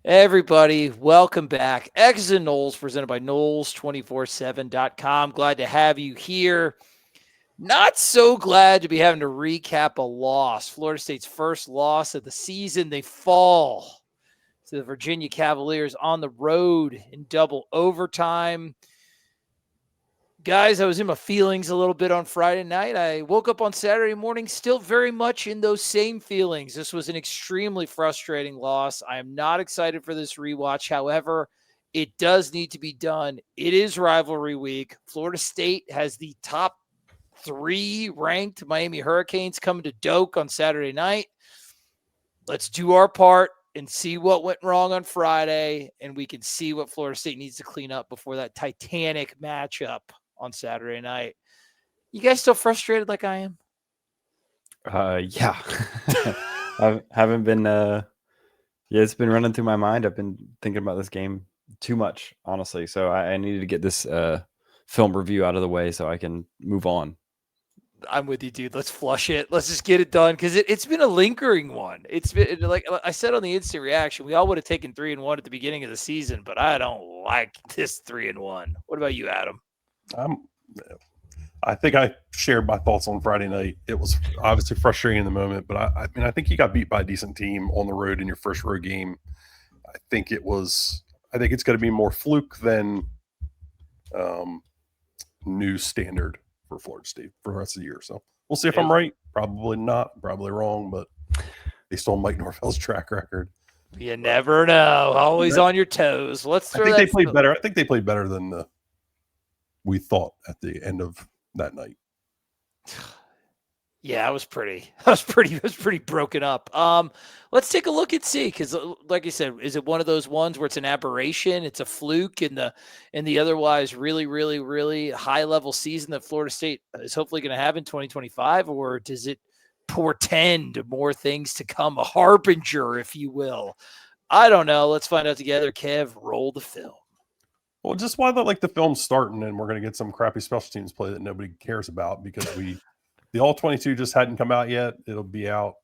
Everybody, welcome back. X's and Knowles, presented by Knowles247.com. Glad to have you here. Not so glad to be having to recap a loss. Florida State's first loss of the season. They fall to the Virginia Cavaliers on the road in double overtime. Guys, I was in my feelings a little bit on Friday night. I woke up on Saturday morning still very much in those same feelings. This was an extremely frustrating loss. I am not excited for this rewatch. However, it does need to be done. It is rivalry week. Florida State has the top 3 ranked Miami Hurricanes coming to Doak on Saturday night. Let's do our part and see what went wrong on Friday, and we can see what Florida State needs to clean up before that titanic matchup on Saturday night. You guys still frustrated like I am? Yeah. I haven't been it's been running through my mind. I've been thinking about this game too much, honestly. So I needed to get this film review out of the way so I can move on. I'm with you, dude. Let's flush it. Let's just get it done because it's been a lingering one. It's been like I said on the instant reaction, we all would have taken 3-1 at the beginning of the season, but I don't like this 3-1. What about you, Adam? I think I shared my thoughts on Friday night. It was obviously frustrating in the moment, but I mean, I think you got beat by a decent team on the road in your first road game. I think it's going to be more fluke than new standard for Florida State for the rest of the year. So we'll see if I'm right. Probably not. Probably wrong, but based on Mike Norvell's track record. You never know. Always on your toes. I think they played better. I think they played better than we thought at the end of that night. Yeah, it was pretty broken up. Let's take a look and see, because like you said, is it one of those ones where it's an aberration, it's a fluke in the otherwise really, really, really high level season that Florida State is hopefully going to have in 2025, or does it portend more things to come, a harbinger, if you will? I don't know. Let's find out together. Kev, roll the film. Well, just why the film's starting and we're going to get some crappy special teams play that nobody cares about because the All-22 just hadn't come out yet. It'll be out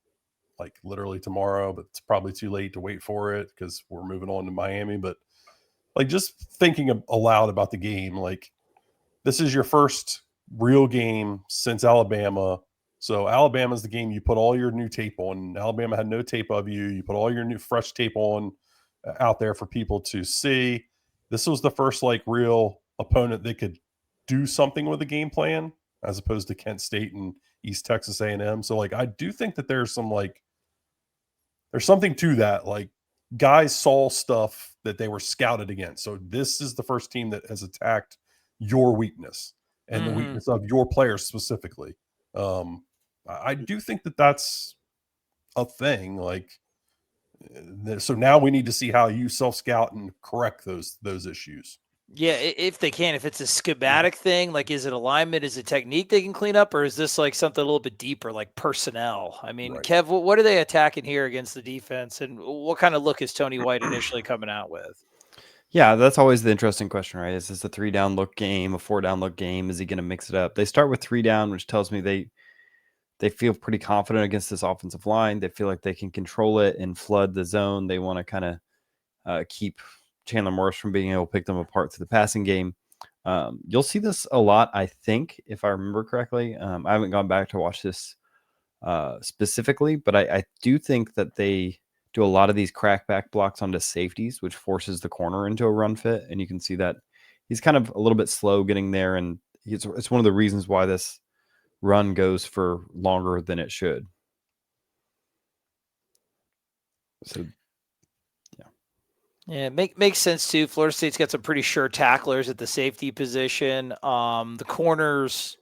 like literally tomorrow, but it's probably too late to wait for it because we're moving on to Miami. But like just thinking aloud about the game, like this is your first real game since Alabama. So Alabama's the game you put all your new tape on. Alabama had no tape of you. You put all your new fresh tape on out there for people to see. This was the first like real opponent that could do something with a game plan as opposed to Kent State and East Texas A&M. So like I do think that there's something to that. Like guys saw stuff that they were scouted against. So this is the first team that has attacked your weakness and the weakness of your players specifically. I do think that that's a thing. Like so now we need to see how you self-scout and correct those issues. Yeah, if they can, if it's a schematic thing, like is it alignment, is it technique they can clean up, or is this like something a little bit deeper, like personnel? I mean, right. Kev, what are they attacking here against the defense, and what kind of look is Tony White initially coming out with? Yeah, that's always the interesting question, right? Is this a 3-down look game, a 4-down look game? Is he going to mix it up? They start with 3 down, which tells me they feel pretty confident against this offensive line. They feel like they can control it and flood the zone. They want to kind of keep Chandler Morris from being able to pick them apart through the passing game. You'll see this a lot, I think, if I remember correctly. I haven't gone back to watch this specifically, but I do think that they do a lot of these crackback blocks onto safeties, which forces the corner into a run fit. And you can see that he's kind of a little bit slow getting there. And it's one of the reasons why this run goes for longer than it should. So yeah, makes sense too. Florida State's got some pretty sure tacklers at the safety position. The corners,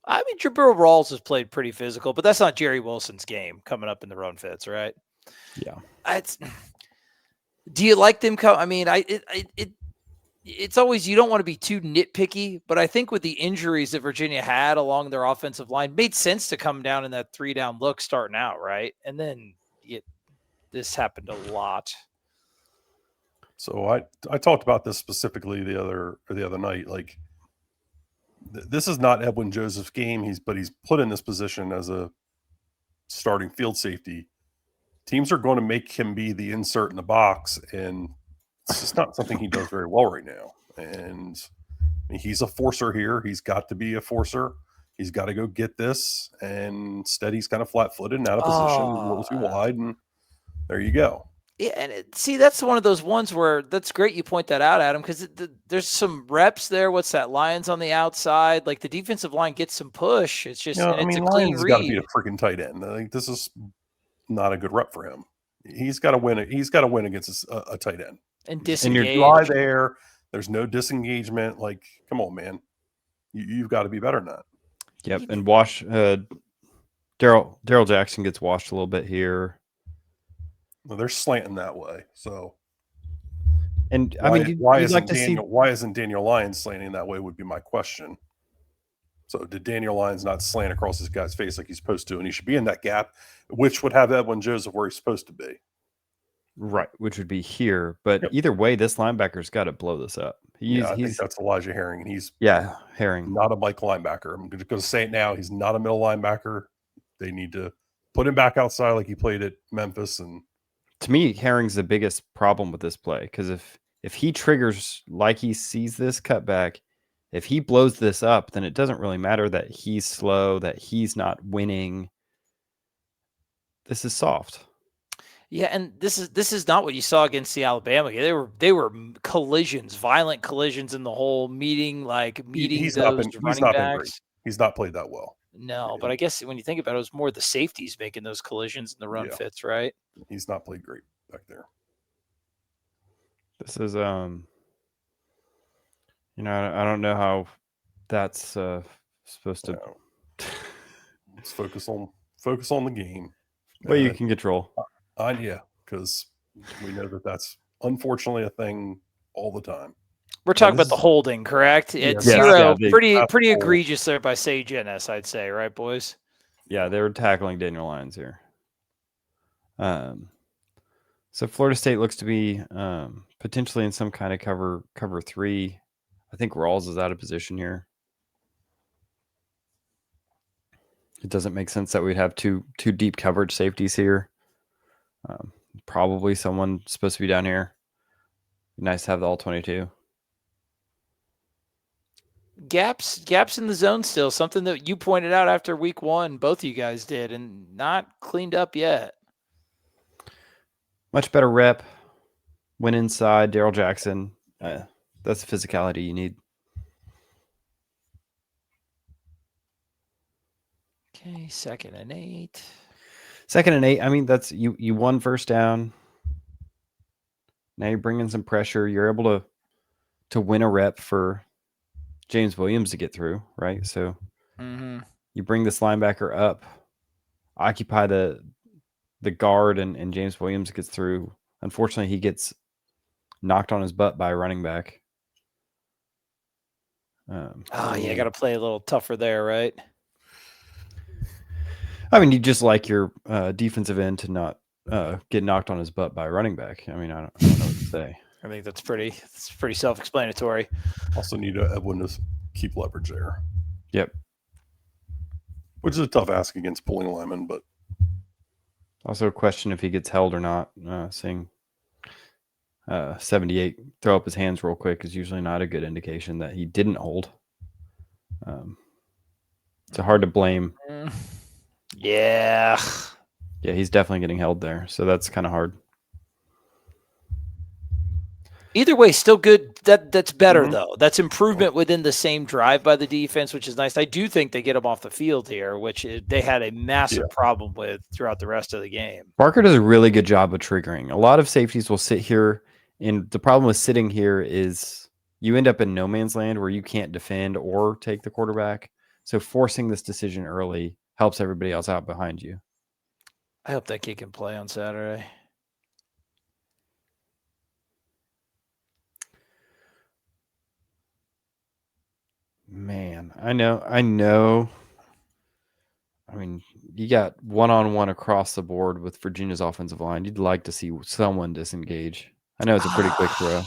I mean, Jabril Rawls has played pretty physical, but that's not Jerry Wilson's game coming up in the run fits, right? Yeah. Do you like them? I mean, it's always, you don't want to be too nitpicky, but I think with the injuries that Virginia had along their offensive line, made sense to come down in that 3-down look starting out, right? And then this happened a lot. So I talked about this specifically the other night. Like this is not Edwin Joseph's game. He's put in this position as a starting field safety teams are going to make him be the insert in the box, and it's just not something he does very well right now. And he's a forcer here. He's got to be a forcer. He's got to go get this, and instead he's kind of flat-footed and out of position, a little too wide, and there you go. Yeah, and see, that's one of those ones where that's great you point that out, Adam, because there's some reps there. What's that? Lions on the outside. Like the defensive line gets some push. It's just, and it's a clean Lions got to read. be a freaking tight end. I think this is not a good rep for him. He's got to win. He's got to win against a tight end. And you're disengage. dry there. There's no disengagement. Like, come on, man. You've got to be better than that. Yep, and wash. Daryl Jackson gets washed a little bit here. Well, they're slanting that way. So, and why isn't Daniel Lyons slanting that way? Would be my question. So, did Daniel Lyons not slant across this guy's face like he's supposed to, and he should be in that gap, which would have Edwin Joseph where he's supposed to be, right? Which would be here. But either way, this linebacker's got to blow this up. I think that's Elijah Herring, and he's Herring, not a Mike linebacker. I'm going to say it now. He's not a middle linebacker. They need to put him back outside like he played at Memphis. And to me, Herring's the biggest problem with this play, because if he triggers like he sees this cutback, if he blows this up, then it doesn't really matter that he's slow, that he's not winning. This is soft. Yeah, and this is not what you saw against the Alabama game. They were collisions, violent collisions in the whole meeting, he's those running backs. He's not played that well. No, but I guess when you think about it, it was more the safeties making those collisions and the run fits, right? He's not played great back there. This is I don't know how that's supposed to. Let's focus on the game. Well, you can control. Because we know that's unfortunately a thing all the time. We're talking about the holding, correct? It's zero. Pretty egregious there by Sage Ennis, I'd say, right, boys? Yeah, they were tackling Daniel Lyons here. So Florida State looks to be potentially in some kind of cover three. I think Rawls is out of position here. It doesn't make sense that we'd have two deep coverage safeties here. Probably someone supposed to be down here. Nice to have the all 22. Gaps in the zone still, something that you pointed out after week one, both of you guys did, and not cleaned up yet. Much better rep. Went inside, Daryl Jackson. That's the physicality you need. Okay, 2nd and 8. 2nd and 8. I mean, that's you won first down. Now you're bringing some pressure. You're able to win a rep for James Williams to get through, right? So you bring this linebacker up, occupy the guard, and James Williams gets through. Unfortunately, he gets knocked on his butt by a running back. You got to play a little tougher there, right? I mean, you just like your defensive end to not get knocked on his butt by a running back. I mean, I don't know what to say. I think that's pretty self-explanatory. Also need Edwin to keep leverage there. Yep. Which is a tough ask against pulling linemen, but also a question if he gets held or not. Seeing 78 throw up his hands real quick is usually not a good indication that he didn't hold. It's hard to blame. Yeah, he's definitely getting held there, so that's kind of hard. Either way, still good. That's better though. That's improvement within the same drive by the defense, which is nice. I do think they get him off the field here, which they had a massive problem with throughout the rest of the game. Barker does a really good job of triggering. A lot of safeties will sit here, and the problem with sitting here is you end up in no man's land where you can't defend or take the quarterback. So forcing this decision early helps everybody else out behind you. I hope that kid can play on Saturday. Man, I know. I mean, you got one-on-one across the board with Virginia's offensive line. You'd like to see someone disengage. I know it's a pretty quick throw.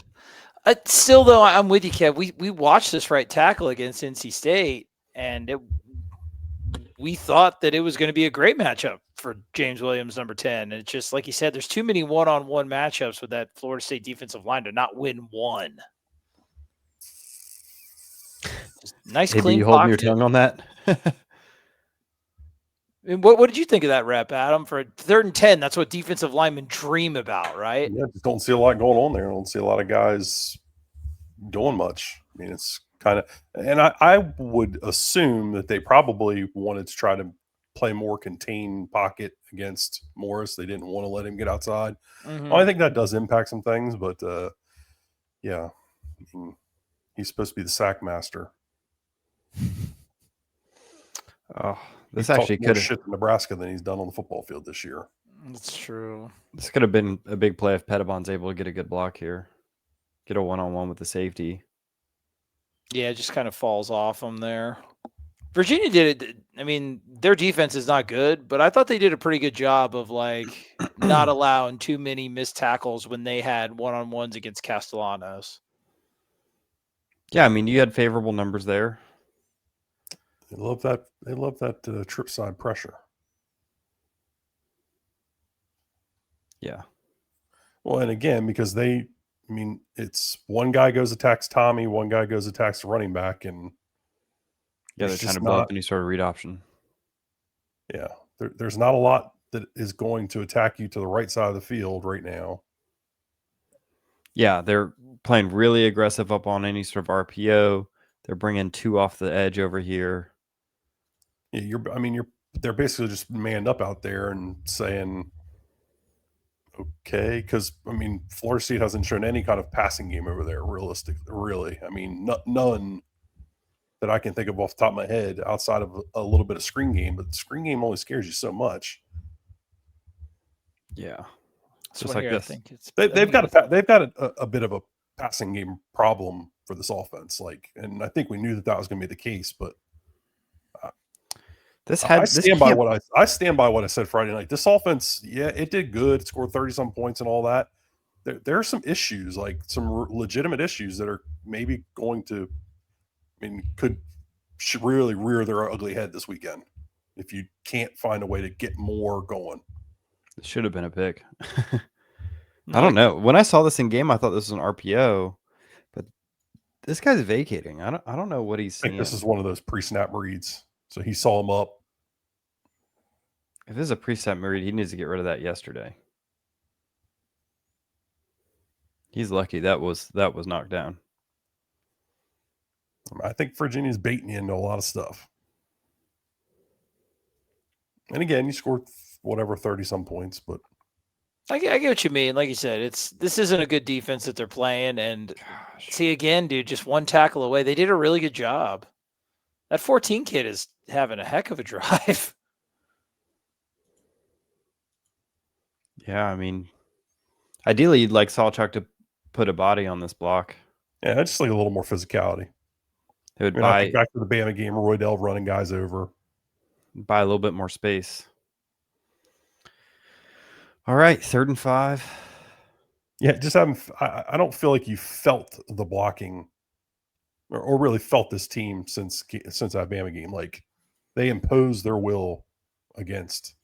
Still, though, I'm with you, Kev. We watched this right tackle against NC State, and we thought that it was going to be a great matchup for James Williams, number 10. And it's just like you said, there's too many one-on-one matchups with that Florida State defensive line to not win one. Just nice, Maybe clean you holding your pocket. tongue on that? And what did you think of that rep, Adam? For 3rd and 10, that's what defensive linemen dream about, right? Yeah, just don't see a lot going on there. I don't see a lot of guys doing much. I mean, it's kind of, and I would assume that they probably wanted to try to play more contained pocket against Morris. They didn't want to let him get outside. Mm-hmm. Well, I think that does impact some things, but yeah, I mean, he's supposed to be the sack master. Oh, this He's actually talked more could shit in Nebraska than he's done on the football field this year. That's true. This could have been a big play if Pettibon's able to get a good block here. Get a one-on-one with the safety. Yeah, it just kind of falls off them there. Virginia did it. I mean, their defense is not good, but I thought they did a pretty good job of like not allowing too many missed tackles when they had one-on-ones against Castellanos. Yeah, I mean, you had favorable numbers there. They love that. They love that trip side pressure. Yeah. Well, and again, because I mean, it's one guy goes attacks Tommy, one guy goes attacks the running back, and Yeah, they're trying to blow up any sort of read option. Yeah, there's not a lot that is going to attack you to the right side of the field right now. Yeah, they're playing really aggressive up on any sort of RPO. They're bringing 2 off the edge over here. Yeah, they're basically just manned up out there and saying, okay, because I mean, Florida State hasn't shown any kind of passing game over there, realistically. Really, I mean, none that I can think of off the top of my head outside of a little bit of screen game, but the screen game only scares you so much. Yeah, just like this. I think they've got a bit of a passing game problem for this offense. Like, and I think we knew that was going to be the case, but I stand by what I said Friday night. This offense, yeah, it did good. It scored 30-some points and all that. There are some issues, like some legitimate issues that are maybe going to, should really rear their ugly head this weekend if you can't find a way to get more going. It should have been a pick. I don't know. When I saw this in game, I thought this was an RPO, but this guy's vacating. I don't know what he's seeing. I think this is one of those pre-snap reads. So he saw him up. If this is a pre-snap read, he needs to get rid of that yesterday. He's lucky that was knocked down. I think Virginia's baiting you into a lot of stuff. And again, you scored 30-some points, but I get what you mean. Like you said, this isn't a good defense that they're playing. And see, again, dude, just one tackle away. They did a really good job. That 14 kid is having a heck of a drive. Yeah, I mean, ideally, you'd like Sawchuk to put a body on this block. Yeah, I just like a little more physicality. It would back to the Bama game, Roydell running guys over. Buy a little bit more space. All right, 3rd and 5. Yeah, just I don't feel like you felt the blocking or really felt this team since that Bama game. Like, they imposed their will against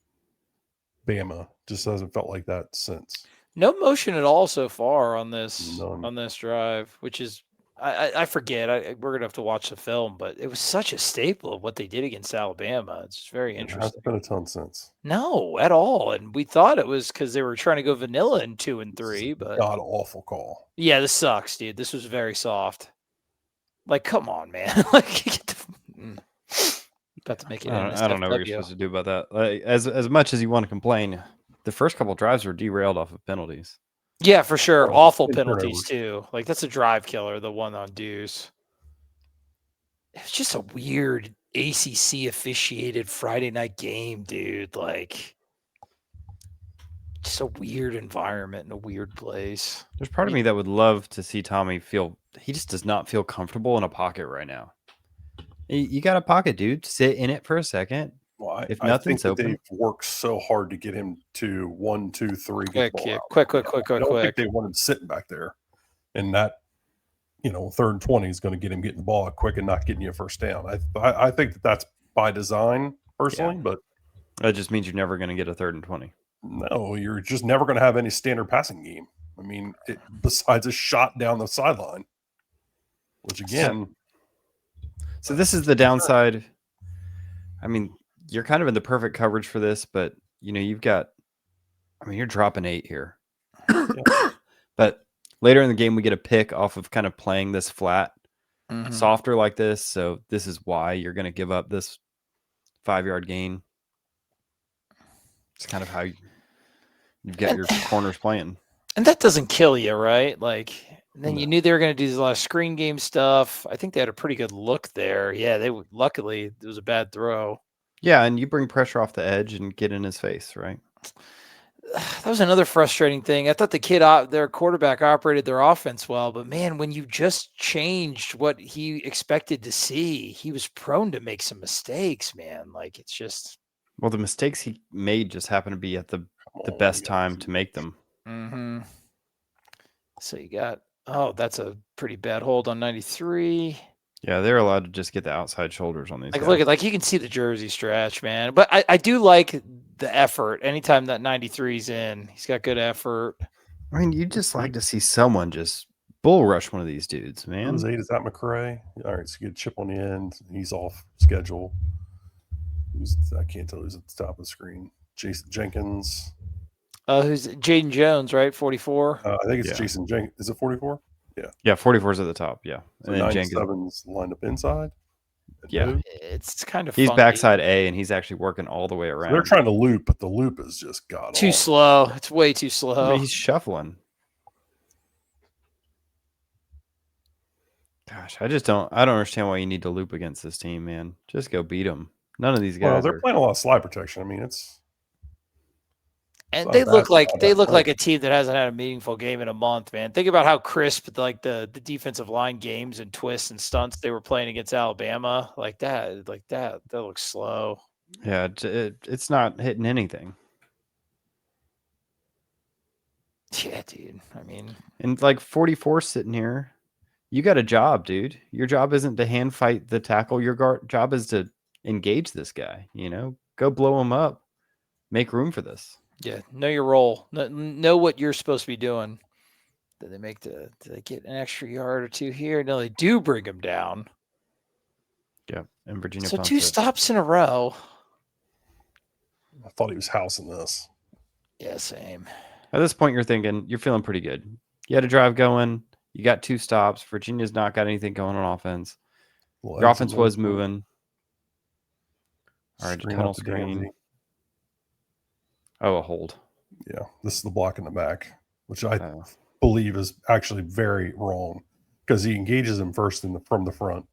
Bama. Just hasn't felt like that since. No motion at all so far on this drive, which is I forget. We're gonna have to watch the film, but it was such a staple of what they did against Alabama. It's very interesting. It hasn't been a ton since. No, at all. And we thought it was because they were trying to go vanilla in 2 and 3, but god awful call. Yeah, this sucks, dude. This was very soft. Like, come on, man. Like, about to make it. I don't know what you're supposed to do about that. Like, as much as you want to complain, the first couple of drives were derailed off of penalties. Yeah, for sure. Awful penalties too. Like, that's a drive killer, the one on Deuce. It's just a weird ACC officiated Friday night game, dude. Like, just a weird environment in a weird place. There's part of me that would love to see Tommy he just does not feel comfortable in a pocket right now. You got a pocket, dude. Sit in it for a second. Well, if nothing's I think open, they've worked so hard to get him to 1, 2, 3. Quick. I don't think they want him sitting back there, and that 3rd and 20 is going to get him getting the ball quick and not getting you a first down. I think that's by design. personally, but that just means you're never going to get a 3rd and 20. no, you're just never going to have any standard passing game. I mean, besides a shot down the sideline, which again. So this is the downside. I mean, you're kind of in the perfect coverage for this, but you've got. I mean, you're dropping 8 here. Yeah. But later in the game, we get a pick off of kind of playing this flat, softer like this. So this is why you're going to give up this 5-yard gain. It's kind of how you get your corners playing. And that doesn't kill you, right? Like, then you knew they were going to do a lot of screen game stuff. I think they had a pretty good look there. Yeah, luckily, it was a bad throw. Yeah, and you bring pressure off the edge and get in his face, right? That was another frustrating thing. I thought their quarterback operated their offense well, but man, when you just changed what he expected to see, he was prone to make some mistakes, man. Like, it's just. Well, the mistakes he made just happened to be at the best time to make them. Mm-hmm. So you got, that's a pretty bad hold on 93. Yeah, they're allowed to just get the outside shoulders on these guys. Look at you can see the jersey stretch, man. But I do like the effort. Anytime that 93's in, he's got good effort. I mean, you just like to see someone just bull rush one of these dudes, man. Who's 8? Is that McCray? All right, so you get a chip on the end. He's off schedule. I can't tell who's at the top of the screen. Jason Jenkins. Who's Jaden Jones, right? 44. I think it's Jason Jenkins. Is it 44? Yeah, 44's at the top. Yeah, so and then Jenkins lined up inside. Yeah, it's kind of. He's funky. backside A, and he's actually working all the way around. So they're trying to loop, but the loop is just too slow. It's way too slow. I mean, he's shuffling. Gosh, I don't understand why you need to loop against this team, man. Just go beat them. None of these guys. Well, they're playing a lot of slide protection. I mean, it's. And they look like a team that hasn't had a meaningful game in a month, man. Think about how crisp the defensive line games and twists and stunts they were playing against Alabama, like that. That looks slow. Yeah, it's not hitting anything. Yeah, dude. I mean, and 44 sitting here, you got a job, dude. Your job isn't to hand fight the tackle. Your job is to engage this guy. Go blow him up, make room for this. Yeah, know your role. Know what you're supposed to be doing. Did they get an extra yard or two here? No, they do bring him down. Yeah, and Virginia. So 2 stops in a row. I thought he was housing this. Yeah, same. At this point, you're feeling pretty good. You had a drive going. You got 2 stops. Virginia's not got anything going on offense. Your offense was moving. All right, tunnel screen. Oh, a hold. Yeah, this is the block in the back, which I believe is actually very wrong because he engages him first from the front.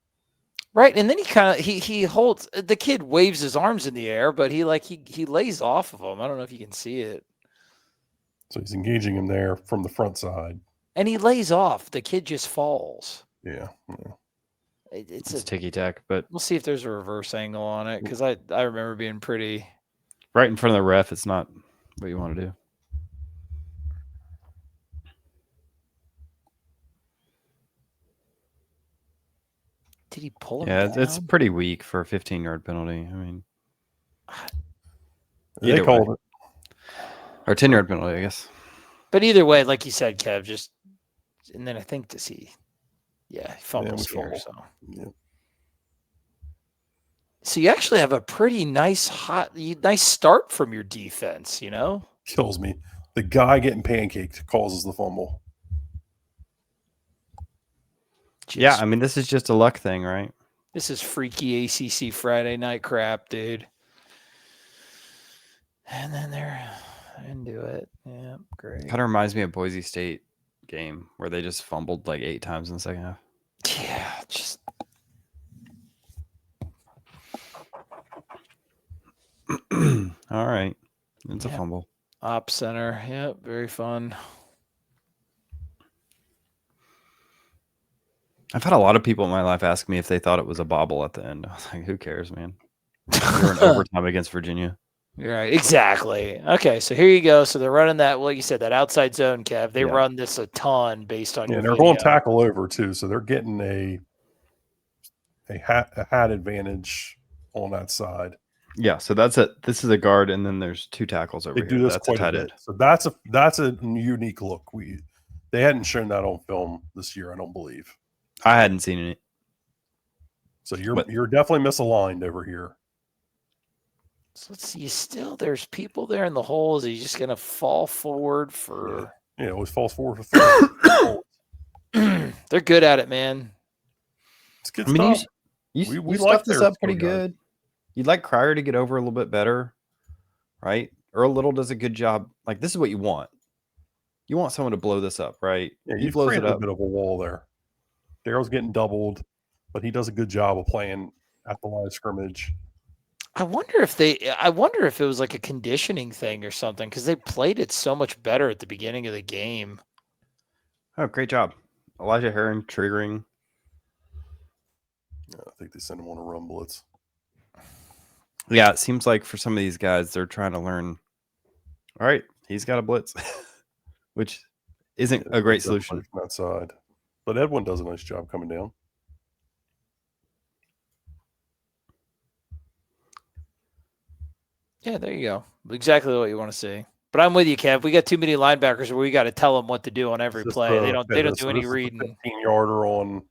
Right, and then he holds the kid, waves his arms in the air, but he lays off of him. I don't know if you can see it. So he's engaging him there from the front side, and he lays off. The kid just falls. Yeah. It's ticky tack, but we'll see if there's a reverse angle on it because I remember being pretty. Right in front of the ref, it's not what you want to do. Did he pull him down? It's pretty weak for a 15-yard penalty. I mean, they called it. Or 10-yard penalty, I guess. But either way, like you said, Kev, and then I think he fumbles here. So. Yeah. So you actually have a pretty nice start from your defense, Kills me. The guy getting pancaked causes the fumble. Yeah, I mean, this is just a luck thing, right? This is freaky ACC Friday night crap, dude. And then they're into it. Yeah, great. Kind of reminds me of Boise State game where they just fumbled 8 times in the second half. Yeah, just... All right. It's a fumble. Op center. Yep. Very fun. I've had a lot of people in my life ask me if they thought it was a bobble at the end. I was like, who cares, man? We're in overtime against Virginia. You're right. Exactly. Okay. So here you go. So they're running that, like you said, that outside zone, Kev. They run this a ton based on your they're video. going tackle over too. So they're getting a hat advantage on that side. Yeah, so this is a guard, and then there's 2 tackles over They here. do this That's quite a tight bit. end. So that's a unique look. They hadn't shown that on film this year, I don't believe. I hadn't seen it. So you're definitely misaligned over here. So let's see. There's people there in the hole. Is he just going to fall forward for? Yeah, it always falls forward for 3. They're good at it, man. It's good I mean, stuff. you We stuffed like this their up pretty skill guys. good. You'd like Cryer to get over a little bit better, right? Earl Little does a good job. Like, this is what you want. You want someone to blow this up, right? Yeah, He you've blows it created a up. bit of a wall there. Daryl's getting doubled, but he does a good job of playing at the line of scrimmage. I wonder if it was like a conditioning thing or something, because they played it so much better at the beginning of the game. Oh, great job. Elijah Heron triggering. I think they send him on a run blitz. Yeah, it seems like for some of these guys, they're trying to learn. All right, he's got a blitz, which isn't a great solution. From that side. But Edwin does a nice job coming down. Yeah, there you go. Exactly what you want to see. But I'm with you, Kev. We got too many linebackers where we got to tell them what to do on every play. They don't do any reading. 15-yarder on.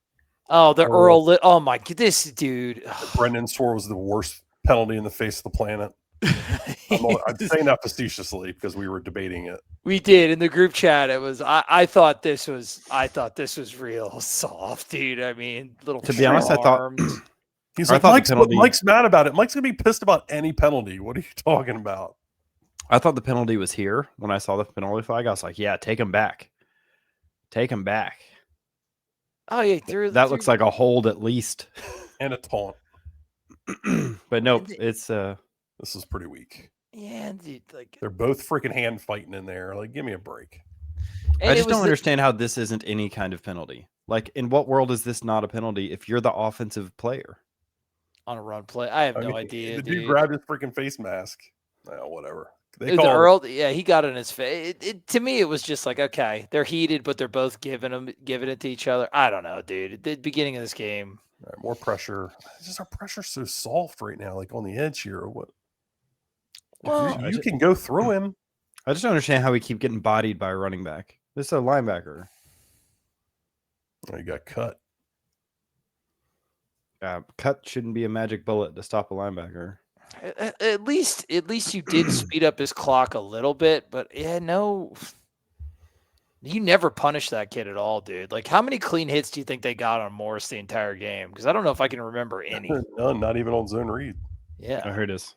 Oh, the Earl. Oh my, this dude. Brendan Sore was the worst penalty in the face of the planet. I'm saying that facetiously because we were debating it. We did in the group chat. It was. I thought this was real soft, dude. I mean, little. To be honest, I thought. He's like, Mike's mad about it. Mike's gonna be pissed about any penalty. What are you talking about? I thought the penalty was here when I saw the penalty flag. I was like, yeah, take him back. Take him back. Oh yeah, that looks like a hold at least. And a taunt. But nope, it's this is pretty weak. Yeah, dude, like they're both freaking hand fighting in there. Like, give me a break. I just don't understand how this isn't any kind of penalty. Like, in what world is this not a penalty if you're the offensive player? On a run play. I have no idea. The dude grabbed his freaking face mask. Oh, whatever. Earl, yeah, he got it in his face. To me, it was just like, okay, they're heated, but they're both giving it to each other. I don't know, dude. At the beginning of this game, right, more pressure. It's just our pressure's so soft right now, like on the edge here. Or what? Well, you can go through him. I just don't understand how we keep getting bodied by a running back. This is a linebacker. Oh, you got cut. Cut shouldn't be a magic bullet to stop a linebacker. At least you did speed up his clock a little bit, but yeah, no, you never punished that kid at all, dude. Like, how many clean hits do you think they got on Morris the entire game? Because I don't know if I can remember any. None, not even on zone read. Yeah, I heard this.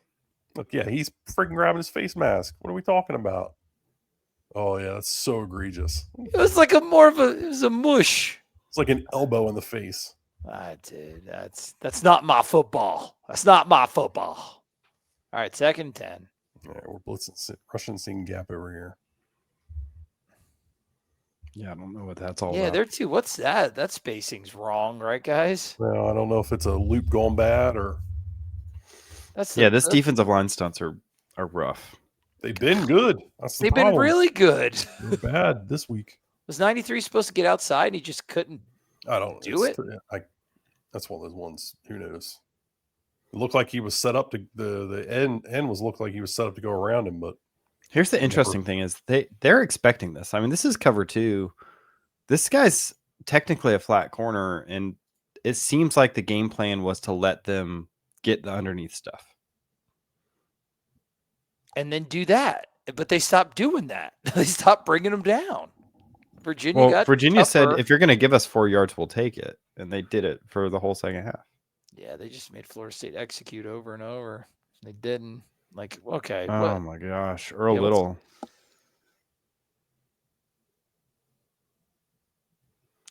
Look, yeah, he's freaking grabbing his face mask. What are we talking about? Oh yeah, that's so egregious. It was like it was a mush. It's like an elbow in the face. Dude, that's not my football. That's not my football. All right, 2nd and 10. Yeah, we're blitzing, Russian seeing gap over here. Yeah, I don't know what that's all about. Yeah, there too. What's that? That spacing's wrong, right, guys? Well, I don't know if it's a loop going bad or. This defensive line stunts are rough. They've been good. They've been really good. They're bad this week. Was 93 supposed to get outside and he just couldn't do it? That's one of those ones. Who knows? It looked like he was set up to the end was looked like he was set up to go around him, but here's the interesting thing is they're expecting this. I mean, this is cover 2. This guy's technically a flat corner, and it seems like the game plan was to let them get the underneath stuff. And then do that. But they stopped doing that. They stopped bringing them down. Virginia said, if you're going to give us 4 yards, we'll take it. And they did it for the whole second half. Yeah, they just made Florida State execute over and over. They didn't. Like, okay. Oh, my gosh. Earl Little.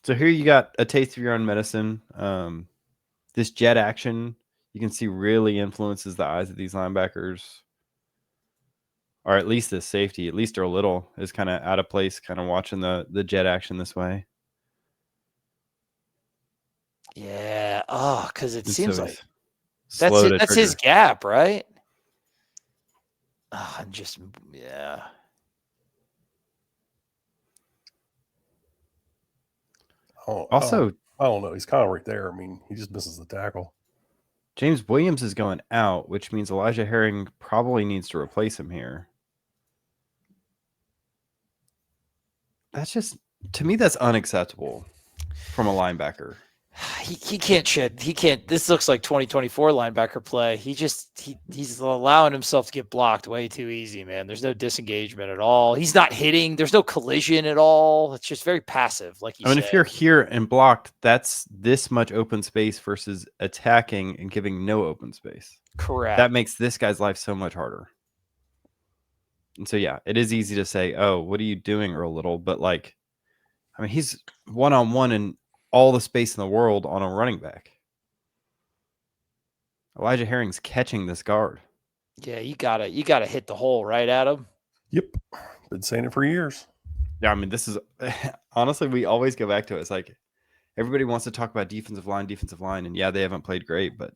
So here you got a taste of your own medicine. This jet action, you can see, really influences the eyes of these linebackers. Or at least this safety. At least Earl Little is kind of out of place, kind of watching the jet action this way. Yeah. Oh, because it seems like that's his gap, right? Yeah. Also, I don't know. He's kind of right there. I mean, he just misses the tackle. James Williams is going out, which means Elijah Herring probably needs to replace him here. That's just, to me, that's unacceptable from a linebacker. He can't shed. He can't. This looks like 2024 linebacker play. He's allowing himself to get blocked way too easy, man. There's no disengagement at all. He's not hitting. There's no collision at all. It's just very passive, like you said. If you're here and blocked, that's this much open space versus attacking and giving no open space. Correct. That makes this guy's life so much harder. And so, yeah, it is easy to say, oh, what are you doing, Earl Little? But, like, I mean, he's one-on-one in all the space in the world on a running back. Elijah Herring's catching this guard. Yeah, you gotta hit the hole, right, Adam? Yep. Been saying it for years. Yeah, I mean, this is honestly, we always go back to it. It's like everybody wants to talk about defensive line, and yeah, they haven't played great, but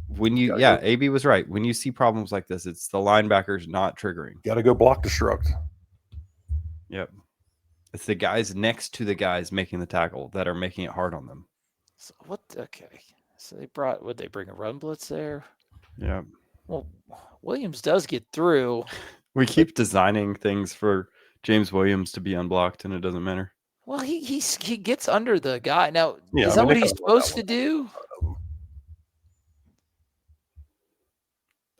when you, AB was right. When you see problems like this, it's the linebackers not triggering. Got to go block destruct. Yep. It's the guys next to the guys making the tackle that are making it hard on them. So what? Okay. So would they bring a run blitz there? Yeah. Well, Williams does get through. We keep designing things for James Williams to be unblocked, and it doesn't matter. Well, he gets under the guy. Now, Yeah, is that what he's supposed to do?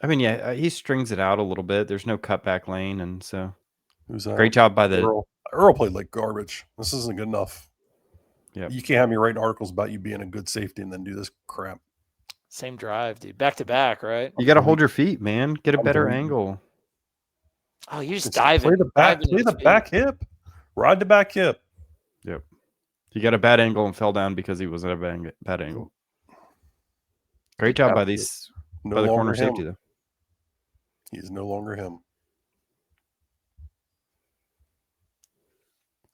I mean, yeah, he strings it out a little bit. There's no cutback lane, and so great job by the Earl played like garbage. This isn't good enough. Yeah, you can't have me writing articles about you being a good safety and then do this crap. Same drive, dude. Back to back, right? You got to hold your feet, man. Get a better angle. Oh, you just dive in. Play the back hip. Ride the back hip. Yep. He got a bad angle and fell down because he was at a bad angle. Great job by the corner safety, though. He's no longer him.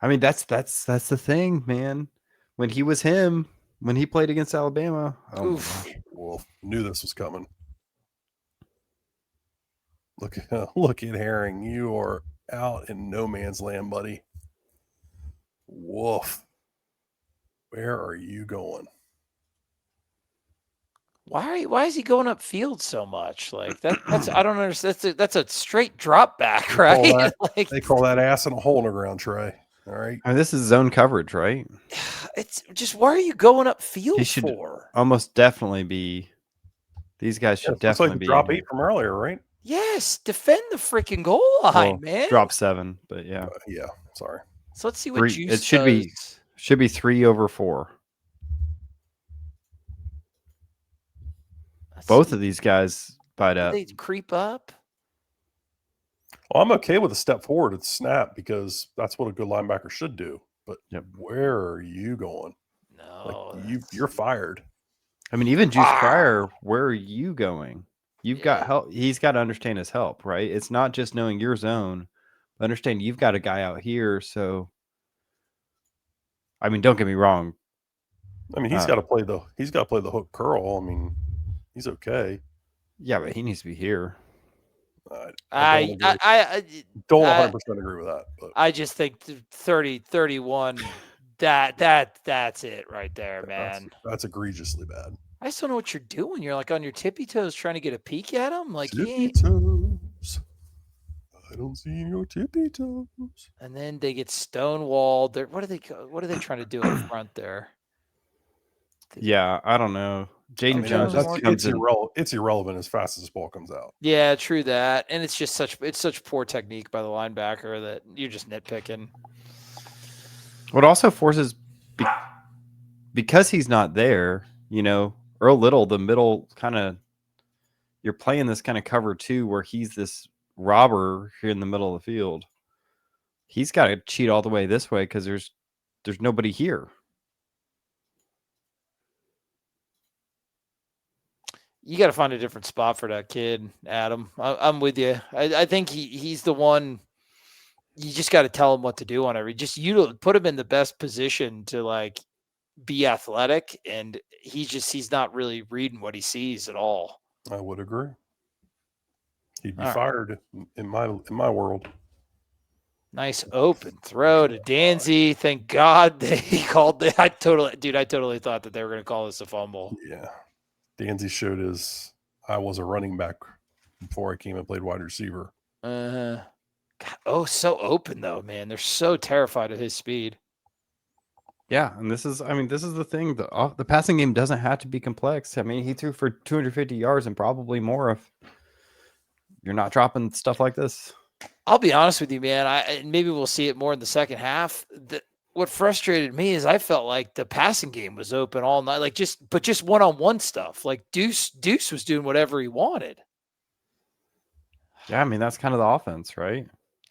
I mean, that's the thing, man. When he was him, when he played against Alabama, Well, knew this was coming. Look at Herring. You are out in no man's land, buddy. Woof. Where are you going? Why is he going upfield so much? Like that's I don't understand. That's a straight drop back, right? They call that ass in a hole in the ground, Trey. All right. I mean, this is zone coverage, right? It's just, why are you going upfield he should for? Almost definitely be. These guys should definitely be drop 8 from earlier, right? Yes, defend the freaking goal line, man. Drop 7, but yeah. Yeah, sorry. So let's see what Juice it should be 3 over 4. Both of these guys bite up. They creep up. Well, I'm okay with a step forward at snap because that's what a good linebacker should do. But where are you going? No, you're fired. I mean, even Juice Pryor, where are you going? You've got help. He's got to understand his help, right? It's not just knowing your zone, but understand you've got a guy out here. So, I mean, don't get me wrong. I mean, he's got to play the hook curl. I mean, he's okay. Yeah, but he needs to be here. I don't 100% agree with that. But I just think 30-31, that's it right there, man. That's egregiously bad. I just don't know what you're doing. You're like on your tippy toes trying to get a peek at him. Like, tippy toes. I don't see your tippy toes. And then they get stonewalled. What are they trying to do in front there? Yeah, I don't know. Jaden Jones it's irrelevant as fast as the ball comes out. Yeah, true that. And it's just such poor technique by the linebacker that you're just nitpicking. What also forces, because he's not there, Earl Little, the middle kind of, you're playing this kind of cover 2 where he's this robber here in the middle of the field. He's got to cheat all the way this way because there's nobody here. You got to find a different spot for that kid, Adam. I'm with you. I think he's the one. You just got to tell him what to do on every. Just put him in the best position to like be athletic, and he's not really reading what he sees at all. I would agree. He'd be fired in my world. Nice open throw to Danzy. Thank God they called it. I totally thought that they were going to call this a fumble. Yeah. Danzy showed I was a running back before I came and played wide receiver. God, so open though, man. They're so terrified of his speed. Yeah, and this is the thing. The passing game doesn't have to be complex. I mean, he threw for 250 yards and probably more if you're not dropping stuff like this. I'll be honest with you, man. Maybe we'll see it more in the second half. What frustrated me is I felt like the passing game was open all night, but just one-on-one stuff. Like Deuce was doing whatever he wanted. Yeah, I mean that's kind of the offense, right?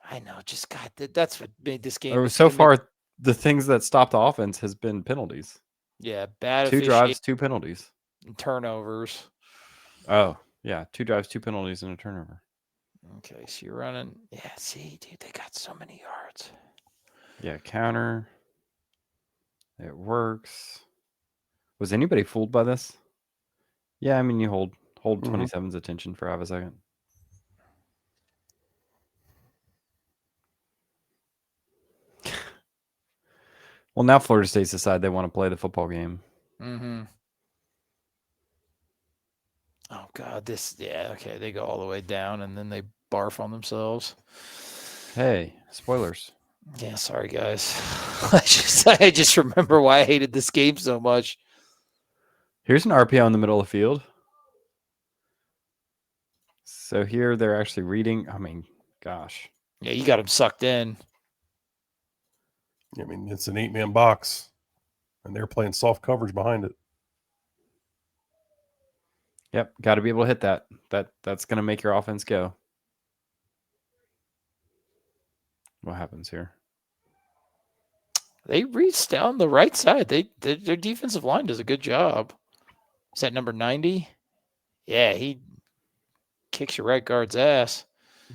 I know, just God, that's what made this game. So far, the things that stopped the offense has been penalties. Yeah, bad 2 drives, 2 penalties, and turnovers. Oh yeah, 2 drives, 2 penalties, and a turnover. Okay, so you're running. Yeah, see, dude, they got so many yards. Yeah, counter. It works. Was anybody fooled by this? Yeah, I mean you hold 27's attention for half a second. Well, now Florida State's decided they want to play the football game. Mm-hmm. Oh God, okay. They go all the way down and then they barf on themselves. Hey, spoilers. Yeah, sorry guys. I just remember why I hated this game so much. Here's an RPO in the middle of the field. So here they're actually reading. I mean, gosh. Yeah, you got him sucked in. I mean, it's an 8-man box, and they're playing soft coverage behind it. Yep, got to be able to hit that. That's going to make your offense go. What happens here? They reach down the right side. Their defensive line does a good job. Is that number 90? Yeah, he kicks your right guard's ass.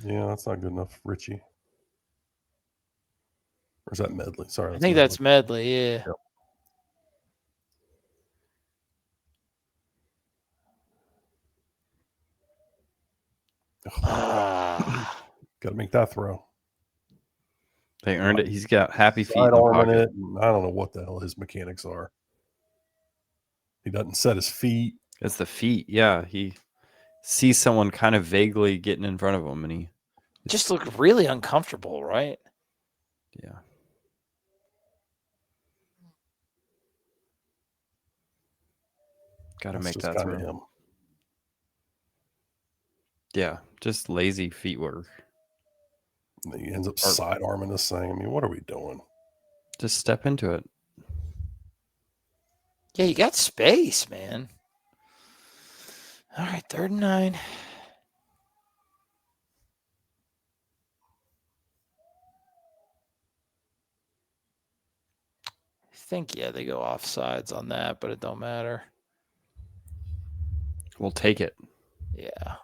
Yeah, that's not good enough, Richie. Or is that Medley? Sorry, I think that's Medley. Yeah. Yep. Got to make that throw. They earned it. He's got happy feet Side in the arm pocket. in it. And I don't know what the hell his mechanics are. He doesn't set his feet. It's the feet. Yeah, he sees someone kind of vaguely getting in front of him, and he just looked really uncomfortable, right? Yeah. Got to make that throw. Him. Yeah, just lazy feet work. And he ends up side arming this thing. I mean, what are we doing? Just step into it. Yeah, you got space, man. All right, 3rd and 9. I think, yeah, they go off sides on that, but it don't matter. We'll take it. Yeah.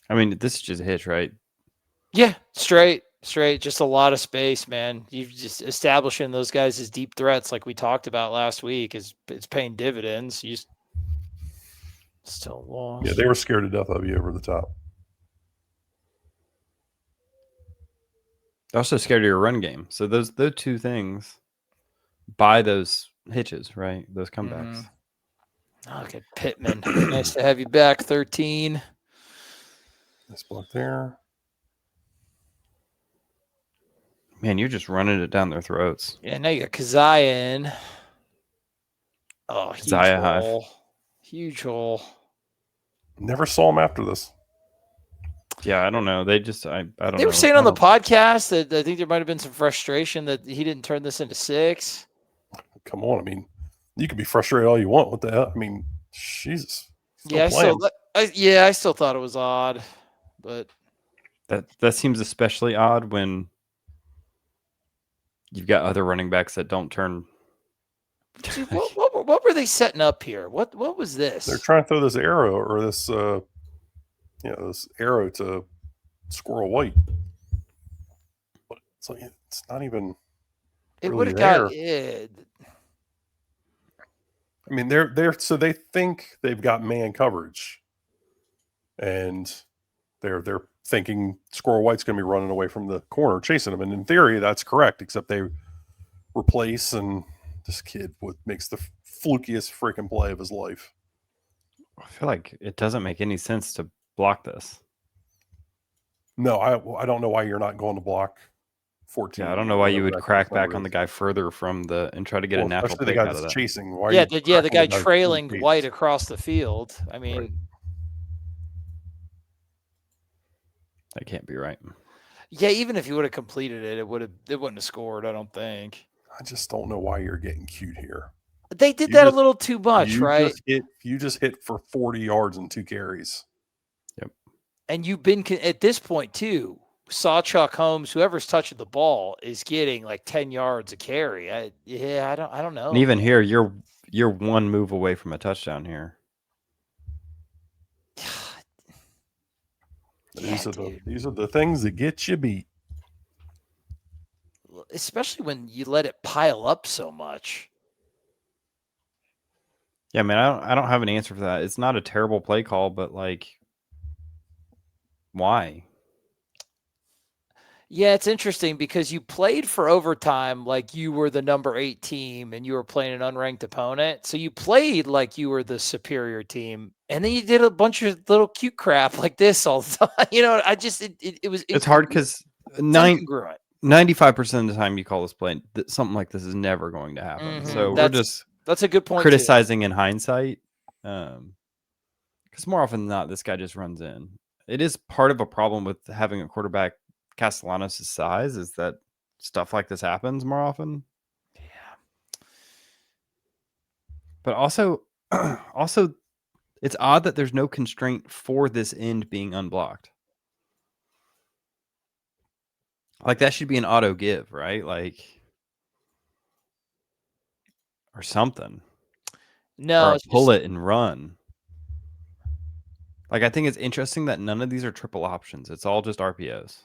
I mean, this is just a hitch, right? Yeah, straight. Just a lot of space, man. You just establishing those guys as deep threats, like we talked about last week, it's paying dividends. You just still lost. Yeah, they were scared to death of you over the top. They're also scared of your run game. So those two things buy those hitches, right? Those comebacks. Okay, Pittman. Nice to have you back. 13. Nice block there. Man, you're just running it down their throats. Yeah, now you got Keziah in. Oh, huge hole. Huge hole. Never saw him after this. Yeah, I don't know. They just, I don't know. They were saying on the podcast that I think there might have been some frustration that he didn't turn this into 6. Come on. I mean, you can be frustrated all you want. What the hell? I mean, Jesus. Yeah, I still thought it was odd, but that seems especially odd when you've got other running backs that don't turn. Dude, what were they setting up here? What was this? They're trying to throw this arrow or this this arrow to Squirrel White. But it's not even. It really would have there. got it. I mean, they're so they think they've got man coverage, and they're thinking Squirrel White's going to be running away from the corner chasing them. And in theory, that's correct, except they replace and This kid makes the flukiest freaking play of his life. I feel like it doesn't make any sense to block this. No, I don't know why you're not going to block 14. Yeah, I don't know why you whatever would that crack number back on is. the guy further from the and try to get a natural especially the pick guy out of that's that. chasing. Why? Yeah, are you the guy cracking trailing face? White across the field. I mean, Right. That can't be right. yeah, even if you would have completed it, it wouldn't have scored, I don't think. I just don't know why you're getting cute here. They did You that just- a little too much, right? You just hit for 40 yards and 2 carries. And you've been at this point too. Sawchuck, Holmes, whoever's touching the ball is getting like 10 yards a carry. I don't know. And even here, you're one move away from a touchdown here. These are the things that get you beat. Especially when you let it pile up so much. Yeah, man, I don't have an answer for that. It's not a terrible play call, but like, why? Yeah, it's interesting because you played for overtime like you were the number 8 team and you were playing an unranked opponent. So you played like you were the superior team. And then you did a bunch of little cute crap like this all the time. You know, it was. It's hard because 95% of the time you call this play, something like this is never going to happen. Mhm. So that's a good point. Criticizing in hindsight, because more often than not, this guy just runs in. It is part of a problem with having a quarterback Castellanos' size is that stuff like this happens more often. Yeah. But also, it's odd that there's no constraint for this end being unblocked. Like that should be an auto give, right? Like, or something. No, or pull it and run. Like, I think it's interesting that none of these are triple options. It's all just RPOs.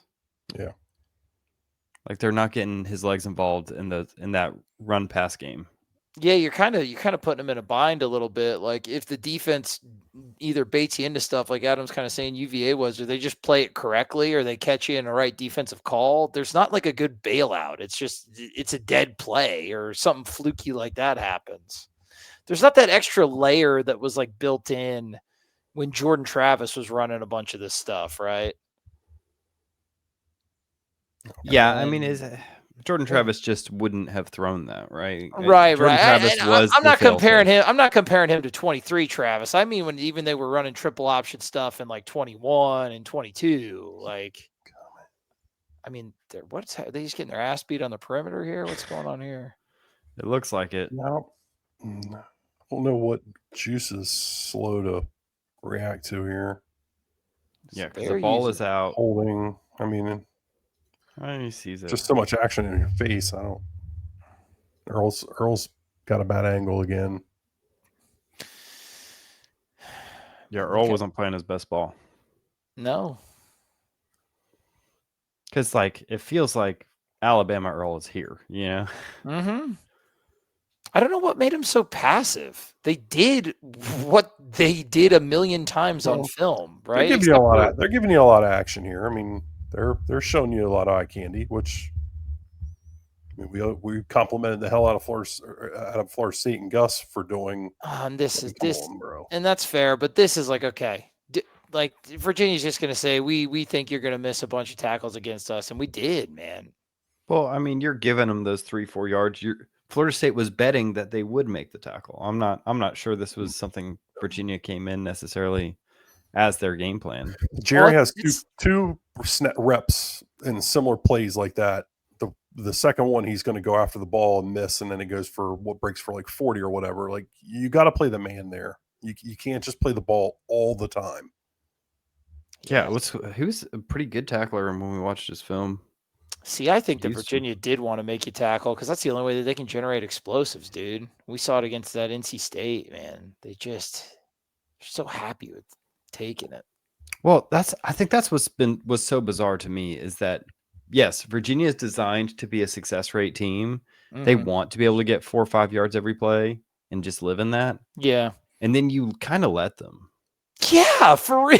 Yeah. Like they're not getting his legs involved in that run pass game. Yeah, you're kind of putting him in a bind a little bit. Like if the defense either baits you into stuff like Adam's kind of saying UVA was, or they just play it correctly, or they catch you in the right defensive call. There's not like a good bailout. It's a dead play or something fluky like that happens. There's not that extra layer that was like built in when Jordan Travis was running a bunch of this stuff, right? Yeah, I mean, Jordan Travis just wouldn't have thrown that, right? Right, Jordan Travis was. I'm not comparing him. I'm not comparing him to 23 Travis. I mean, when even they were running triple option stuff in like 21 and 22, like, I mean, are they just getting their ass beat on the perimeter here? What's going on here? It looks like it. No, I don't know what Juice is slow to react to here. Yeah, because the ball is out. Holding. I mean, he sees it. Just so much action in your face. I don't. Earl's got a bad angle again. Yeah, Earl wasn't playing his best ball. No. Because like it feels like Alabama Earl is here, you know? Mm-hmm. I don't know what made him so passive. They did what they did a million times on film, right? They're giving you a lot of action here. I mean, they're showing you a lot of eye candy, which I mean, we complimented the hell out of Florida State and Gus for doing. And and that's fair, but this is like okay. Like Virginia's just going to say we think you're going to miss a bunch of tackles against us, and we did, man. Well, I mean, you're giving them those 3-4 yards. Florida State was betting that they would make the tackle. I'm not sure this was something Virginia came in necessarily as their game plan. Jerry has two reps in similar plays like that. The second one, he's going to go after the ball and miss, and then it goes for what breaks for like 40 or whatever. Like you got to play the man there. You can't just play the ball all the time. Yeah, he was a pretty good tackler when we watched his film. See, I think that Virginia did want to make you tackle because that's the only way that they can generate explosives, dude. We saw it against that NC State, man. They're so happy with taking it. Well, I think that's was so bizarre to me is that yes, Virginia is designed to be a success rate team. Mm-hmm. They want to be able to get 4 or 5 yards every play and just live in that. Yeah. And then you kind of let them. Yeah, for real.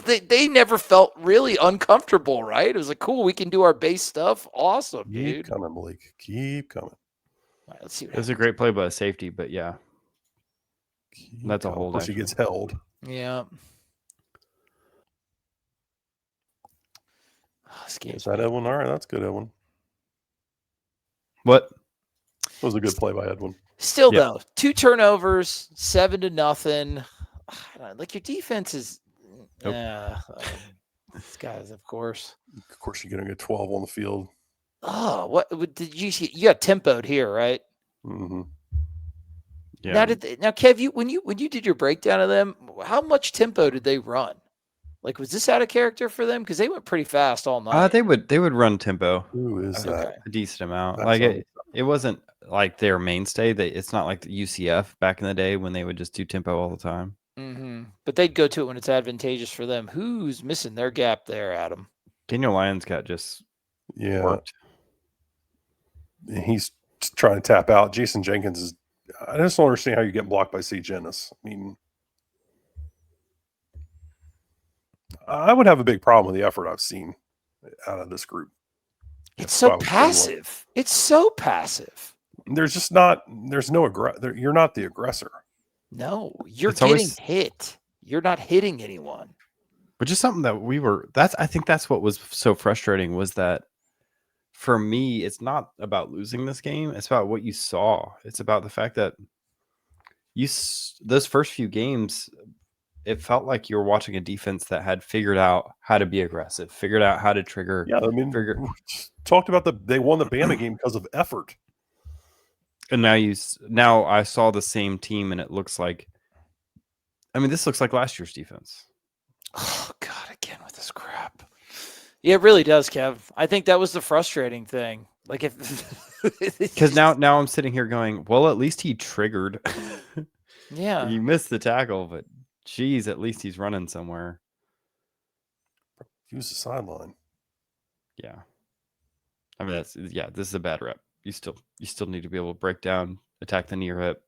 They never felt really uncomfortable, right? It was like, cool, we can do our base stuff. Awesome, dude. Keep coming, Malik. Keep coming. All right, let's see what It was a happens. great play by a safety, but yeah, that's a hold. Of course, he gets held. Yeah. Oh, this game's Is that Edwin? All right, that's good, Edwin. What? That was a good play by Edwin. Still, Yeah. though, 2 turnovers, 7-0. Like, your defense is Nope. these guys, of course. Of course, you're going to get 12 on the field. Oh, what did you see? You got tempoed here, right? Mm-hmm. Yeah. Now, Kev, when you did your breakdown of them, how much tempo did they run? Like, was this out of character for them? Because they went pretty fast all night. They would run tempo Who is that? a decent amount. That's Like it wasn't like their mainstay. It's not like the UCF back in the day when they would just do tempo all the time. Mm-hmm. But they'd go to it when it's advantageous for them. Who's missing their gap there, Adam? Daniel Lyons got just worked. He's trying to tap out. Jason Jenkins is. I just don't understand how you get blocked by C. Jennis. I mean, I would have a big problem with the effort I've seen out of this group. It's so passive. It's so passive. There's just not. There's no You're not the aggressor. No, you're getting hit. You're not hitting anyone. Which is something that I think that's what was so frustrating was that for me, it's not about losing this game. It's about what you saw. It's about the fact that those first few games, it felt like you were watching a defense that had figured out how to be aggressive, figured out how to trigger. Yeah, I mean, talked about they won the Bama game because of effort. And now I saw the same team, and it looks like, I mean, this looks like last year's defense. Oh God, again with this crap. Yeah, it really does, Kev. I think that was the frustrating thing. Like because now I'm sitting here going, well, at least he triggered. Yeah, You missed the tackle, but geez, at least he's running somewhere. Use the sideline. Yeah, I mean this is a bad rep. You still need to be able to break down, attack the knee or hip.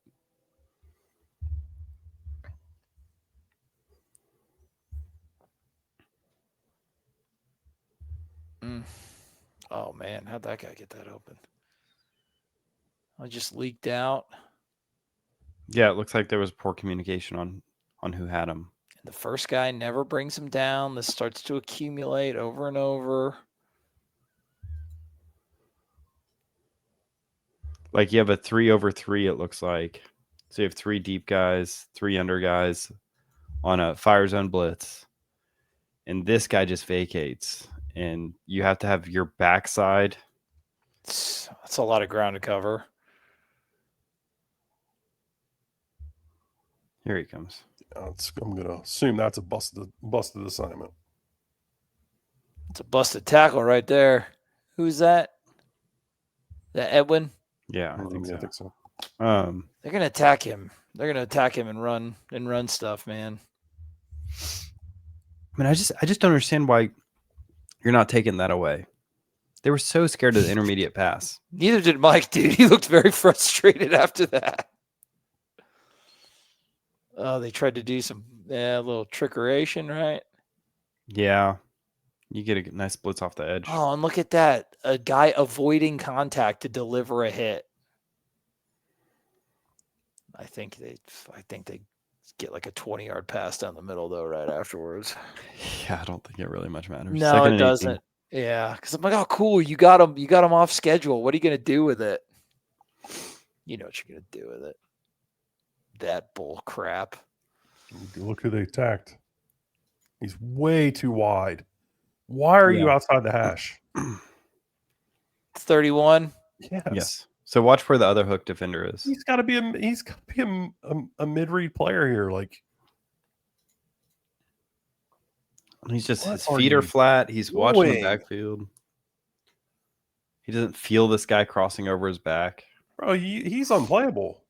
Oh man, how'd that guy get that open? I just leaked out. Yeah, it looks like there was poor communication on who had him. And the first guy never brings him down. This starts to accumulate over and over. Like you have a 3-over-3, it looks like. So you have 3 deep guys, 3 under guys on a fire zone blitz. And this guy just vacates. And you have to have your backside. That's a lot of ground to cover. Here he comes. I'm going to assume that's a busted assignment. It's a busted tackle right there. Who's that? That Edwin? Yeah, I think so. They're gonna attack him. They're gonna attack him and run stuff, man. I mean, I just don't understand why you're not taking that away. They were so scared of the intermediate pass. Neither did Mike, dude. He looked very frustrated after that. Oh, they tried to do some a little trickeration, right? Yeah. You get a nice blitz off the edge. Oh, and look at that. A guy avoiding contact to deliver a hit. I think they get like a 20-yard pass down the middle, though, right afterwards. Yeah, I don't think it really much matters. No, it doesn't. Yeah, because I'm like, oh, cool. You got him off schedule. What are you going to do with it? You know what you're going to do with it. That bull crap. Look who they attacked. He's way too wide. Why are you outside the hash? 31. Yes. So watch where the other hook defender is. He's got to be a mid-read player here. Like he's just his feet are flat. He's watching the backfield. He doesn't feel this guy crossing over his back. Bro, he's unplayable.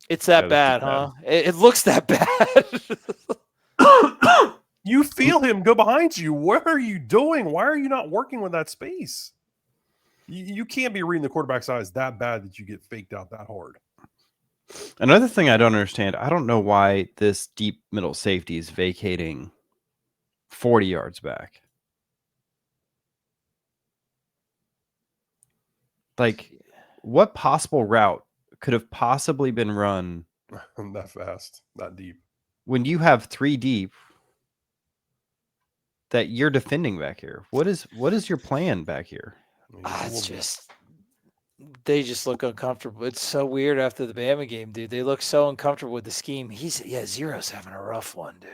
It's that bad, huh? It looks that bad. You feel him go behind you. What are you doing? Why are you not working with that space? You can't be reading the quarterback's eyes that bad that you get faked out that hard. Another thing I don't understand, I don't know why this deep middle safety is vacating 40 yards back. Like, what possible route could have possibly been run that fast, that deep? when you have 3 deep that you're defending back here? What is your plan back here? I mean, it's a It's little bit- just they just look uncomfortable. It's so weird after the Bama game, dude. They look so uncomfortable with the scheme. Zero's having a rough one, dude.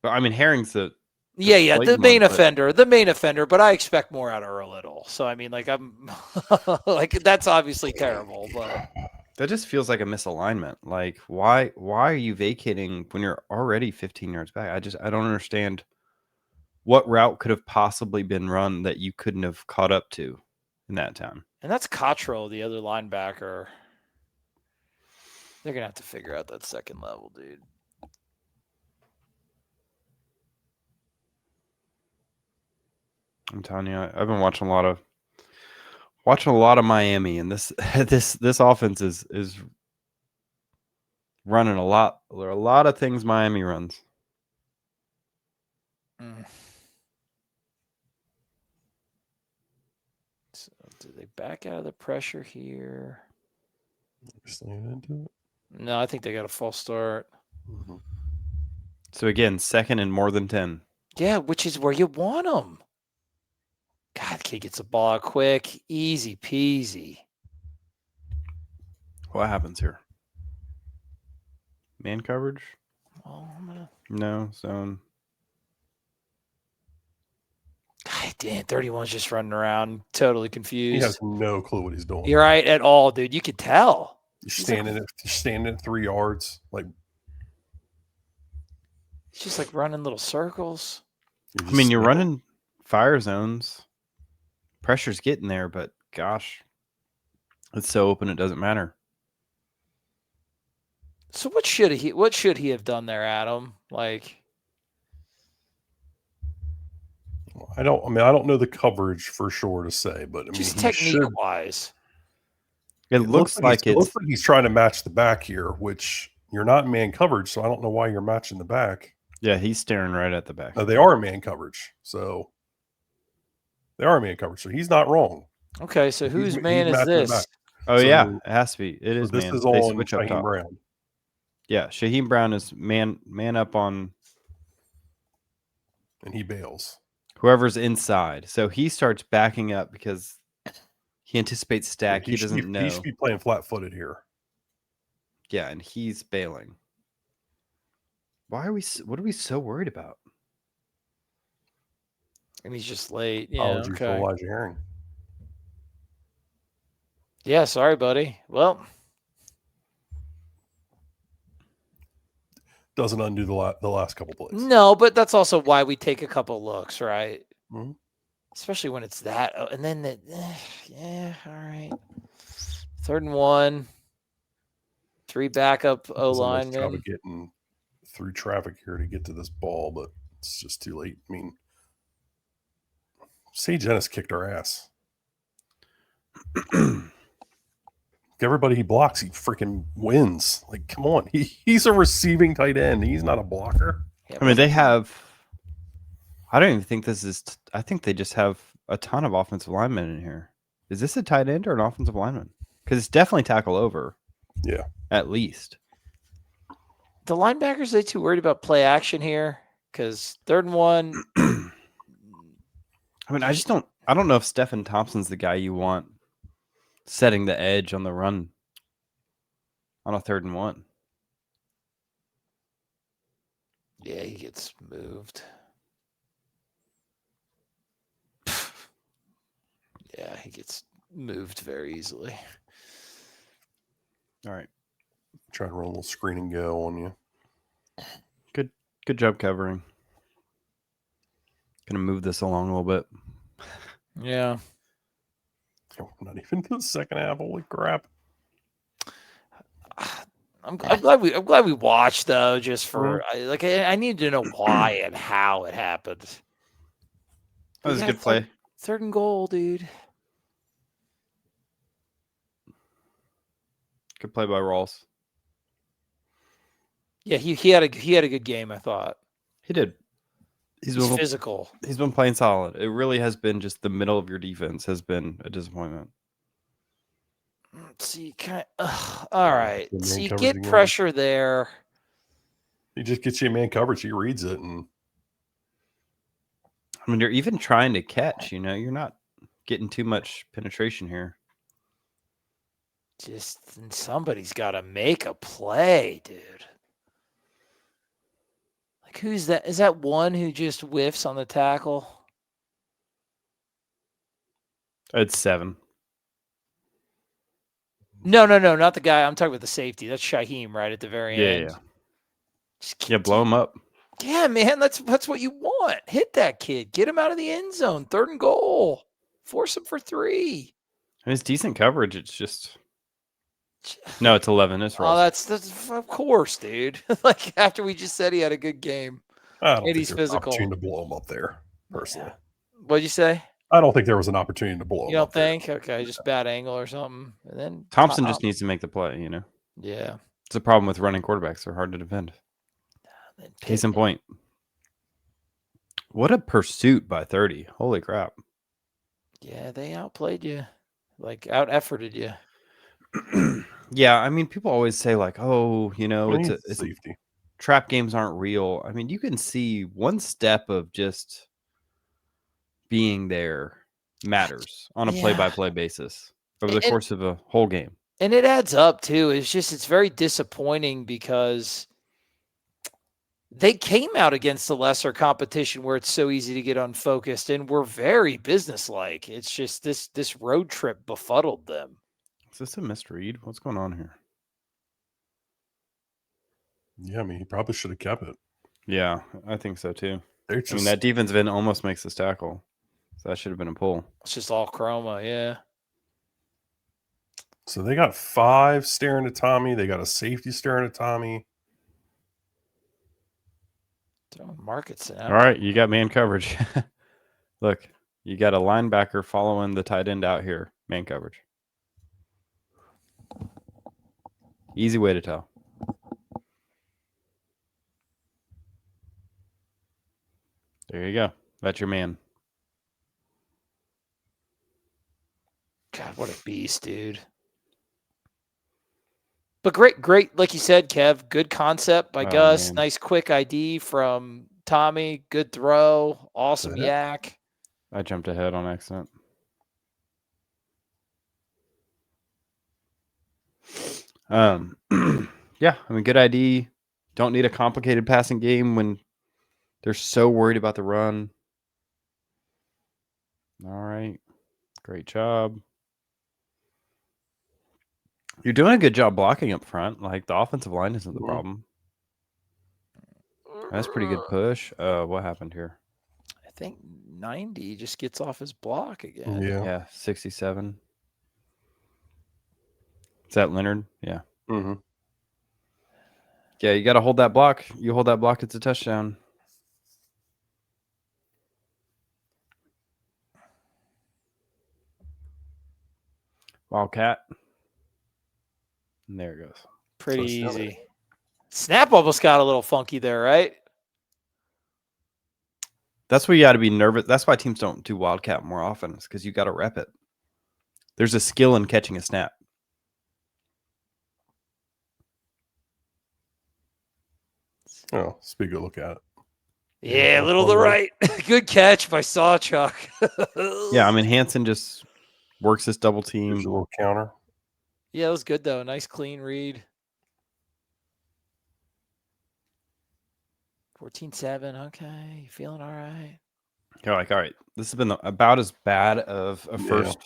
I mean, Herring's the Yeah, the blatant main one, but- offender, but I expect more out of Earl Little. So I mean, like I'm like that's obviously terrible, but that just feels like a misalignment. Like, why are you vacating when you're already 15 yards back? I don't understand what route could have possibly been run that you couldn't have caught up to in that time. and that's Cottrell, the other linebacker. They're gonna have to figure out that second level, dude. I'm telling you, I've been watching a lot of Miami, and this this offense is running a lot. There are a lot of things Miami runs. So do they back out of the pressure here? Slinging into it. No, I think they got a false start. Mhm. So again, second and more than 10. Yeah, which is where you want them. God, kid gets the ball out quick, easy peasy. What happens here? Man coverage? Well, I'm gonna... No, zone. God damn, 31's just running around, totally He confused. has no clue what he's doing. You're right at all, dude. You could tell. You're standing at 3 yards, like It's just like running little circles. I mean, you're running fire zones. Pressure's getting there, but gosh, it's so open it doesn't matter. So what should he have done there, Adam? Like, I don't know the coverage for sure to say, but I mean, just he technique should- wise. It looks like it looks like he's trying to match the back here, which you're not in man coverage, so I don't know why you're matching the back. yeah, he's staring right at the back. They are in man coverage, so they are in man coverage, so he's not wrong. Okay, so He's- whose he's man is matching the this? back. Oh So- yeah, it has to be. It So is this man. is They on switch up Shaheem top. Brown. Yeah, Shaheem Brown is man up on And he bails. whoever's inside. So he starts backing up because he anticipates stack. He doesn't know. He should be playing flat-footed here. Yeah, and he's bailing. What are we so worried about? And he's just late. Yeah, Apologies for okay. Elijah Herring. Yeah, sorry, buddy. Well, Doesn't undo the last couple plays. no, but that's also why we take a couple looks, right? Mhm. Especially when it's that. And then, yeah, all right. 3rd and 1. 3 backup O Does a nice job linemen. of getting through traffic here to get to this ball, but it's just too late. I mean, Sage Ennis kicked our ass. Everybody he blocks, he freaking wins. Like, come on. He's a receiving tight end. He's not a blocker. Yeah, I mean, they have. I don't even think this is. I think they just have a ton of offensive linemen in here. Is this a tight end or an offensive lineman? Because it's definitely tackle over. Yeah. At least. the linebackers, they too worried about play action here? Because 3rd and 1. I mean, I don't know if Stephen Thompson's the guy you want setting the edge on the run on a 3rd and 1. Yeah, he gets moved. Yeah, he gets moved very easily. All right. Try to run a little screen and go on you. Good job covering. Gonna move this along a little bit. Yeah. Not even the second half. Holy crap. I'm glad we watched though, just for I need to know why and how it happened. That was a Yeah, good play. 3rd and goal, dude. Good play by Rawls. Yeah, he had a good game, I thought. He did. He's been physical. He's been playing solid. It really has been just the middle of your defense has been a disappointment. So you kind of, all right. The So man you coverage get again. pressure there. He just gets you a man coverage. He reads it, and I mean, you're even trying to catch. You're not getting too much penetration here. Just somebody's got to make a play, dude. Like, who's that? Is that one who just whiffs on the tackle? It's 7. No, not the guy. I'm talking about the safety. That's Shaheem right at the very end. Yeah. Just Yeah, blow him up. Yeah, man, that's what you want. Hit that kid. Get him out of the end zone. 3rd and goal. Force him for 3. I mean, it's decent coverage. It's just no, it's 11. It's Oh, Ross. that's of course, dude. Like after we just said he had a good game. I don't And think he's there's physical. an opportunity to blow him up there, personally. Yeah. What'd you say? I don't think there was an opportunity to blow him You don't up there. think? Okay, just bad angle or something. And then Thompson just needs to make the play, Yeah. It's a problem with running quarterbacks. They're hard to defend. Case in point. What a pursuit by 30. Holy crap. Yeah, they outplayed you. Like out-efforted you. Yeah, I mean, people always say like, "Oh, it's safety. Trap games aren't real." I mean, you can see one step of just being there matters on a play-by-play basis over the course of a whole game. And it adds up too. It's very disappointing because they came out against the lesser competition where it's so easy to get unfocused, and we're very businesslike. It's just this road trip befuddled them. Is this a misread? What's going on here? Yeah, I mean, he probably should have kept it. Yeah, I think so too. I mean, that defensive end almost makes this tackle. So that should have been a pull. It's just all chroma, yeah. So they got 5 staring at Tommy. They got a safety staring at Tommy. Markets out. All right, you got man coverage. Look, you got a linebacker following the tight end out here. Man coverage. Easy way to tell. There you go. That's your man. God, what a beast, dude. But great, like you said, Kev, good concept by Gus. Man. Nice quick ID from Tommy. Good throw. Awesome yak. I jumped ahead on accident. Yeah, I mean, good ID. Don't need a complicated passing game when they're so worried about the run. All right. Great job. You're doing a good job blocking up front. Like, the offensive line isn't the problem. That's pretty good push. What happened here? I think 90 just gets off his block again. Yeah. 67. Is that Leonard? Yeah. Mm-hmm. Yeah, you got to hold that block. You hold that block, it's a touchdown. Wildcat. And there it goes. Pretty easy. Snap almost got a little funky there, right? That's where you got to be nervous. That's why teams don't do Wildcat more often, is because you got to rep it. There's a skill in catching a snap. Oh, speak a look at it. Yeah, a little to the right. Good catch by Sawchuck. Yeah, I mean, Hansen just works this double team. There's a little counter. Yeah, it was good, though. Nice, clean read. 14-7. Okay. You feeling all right? You're like, all right, this has been about as bad of a first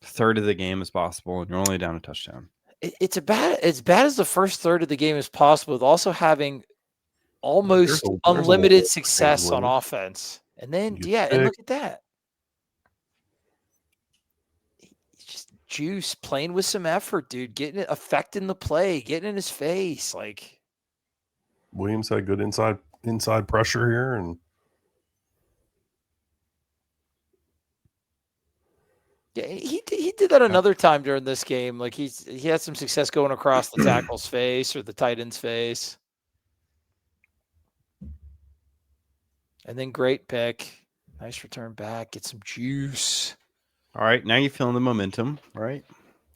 third of the game as possible, and you're only down a touchdown. It's as bad as the first third of the game as possible, with also having almost unlimited success on offense. And then, and look at that. Just juice, playing with some effort, dude. Getting it, affecting the play, getting in his face. Like, Williams had good inside pressure here, and yeah, he did that another time during this game. Like he had some success going across the tackle's face or the tight end's face. And then great pick. Nice return back. Get some juice. All right, now you're feeling the momentum, right?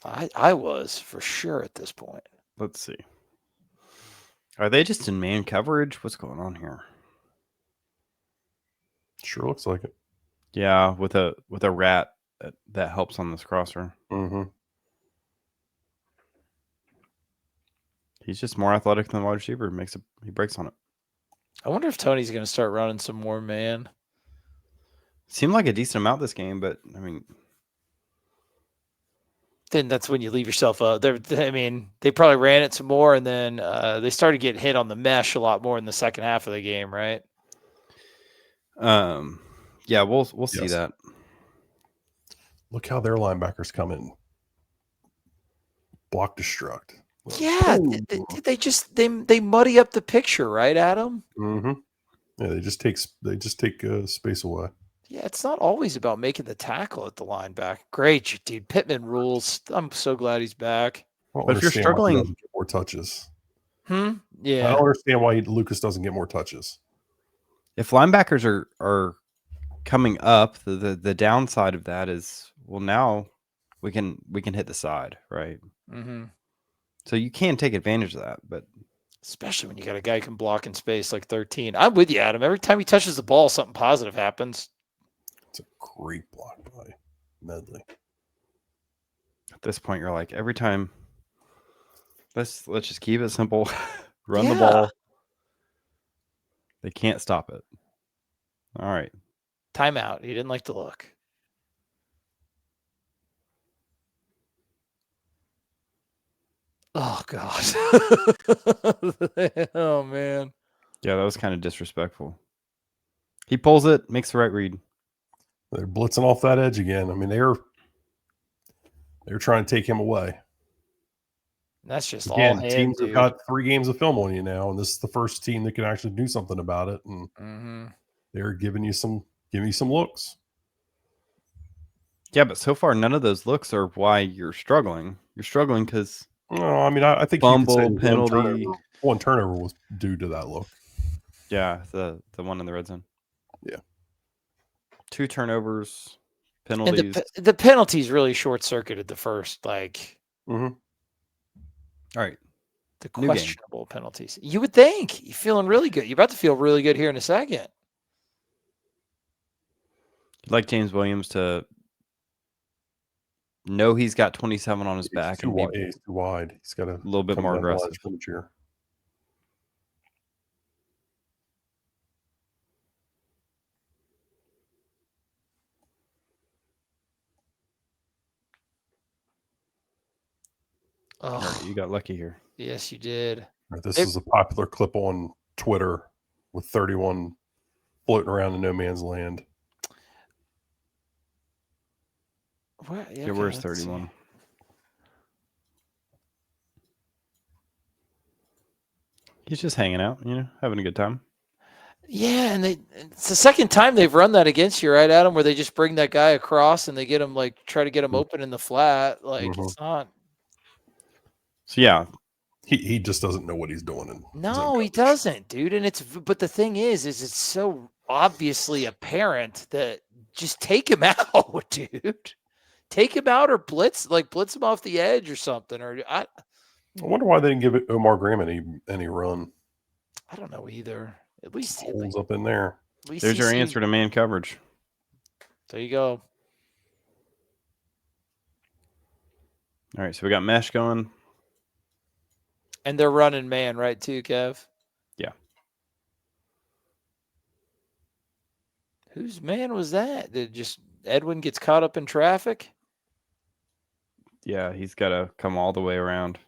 I was for sure at this point. Let's see. Are they just in man coverage? What's going on here? Sure looks like it. Yeah, with a rat that helps on this crosser. Mm-hmm. He's just more athletic than the wide receiver. He breaks on it. I wonder if Tony's going to start running some more man. Seemed like a decent amount this game, but I mean, then that's when you leave yourself up. They probably ran it some more, and then they started getting hit on the mesh a lot more in the second half of the game, right? Yeah, we'll see that. Look how their linebackers come in. Block destruct. Yeah, they muddy up the picture, right, Adam? Mm-hmm. Yeah, they just take space away. Yeah, it's not always about making the tackle at the linebacker. Great, dude. Pittman rules. I'm so glad he's back. But if you're struggling, why he doesn't get more touches. Yeah, I don't understand why Lucas doesn't get more touches. If linebackers are coming up, the downside of that is, well, now we can hit the side, right? Mm-hmm. So you can take advantage of that, but especially when you got a guy who can block in space like 13. I'm with you, Adam. Every time he touches the ball, something positive happens. It's a great block by Medley. At this point, you're like, every time, let's just keep it simple. Run the ball. They can't stop it. All right. Timeout. He didn't like to look. Oh, God. Oh, man. Yeah, that was kind of disrespectful. He pulls it, makes the right read. They're blitzing off that edge again. I mean, they're trying to take him away. That's just again, all hands, teams dude. have got 3 games of film on you now, and this is the first team that can actually do something about it. And they're giving you some looks. Yeah, but so far none of those looks are why you're struggling. You're struggling because I mean, I think fumble, you could say penalty. one turnover was due to that look. Yeah, the one in the red zone. Yeah. 2 turnovers, penalties. And the penalties really short-circuited the first, like. Mm-hmm. All right. The questionable penalties. You would think. You're feeling really good. You're about to feel really good here in a second. You'd like James Williams to know he's got 27 on his back. He's too wide. He's got a little bit more aggressive. Oh, right, you got lucky here. Yes, you did. This is a popular clip on Twitter with 31 floating around in no man's land. Where's 31? He's just hanging out, having a good time. Yeah, and it's the second time they've run that against you, right, Adam? Where they just bring that guy across and they get him try to get him open in the flat. It's not. So yeah, he just doesn't know what he's doing. No, he doesn't, dude. And but the thing is it's so obviously apparent that just take him out, dude. Take him out or blitz him off the edge or something. Or I wonder why they didn't give Omar Graham any run. I don't know either. At least holes up in there. There's your answer to man coverage. There you go. All right, so we got mesh going. And they're running man, right, too, Kev? Yeah. Whose man was that? Did just Edwin gets caught up in traffic? Yeah, he's got to come all the way around.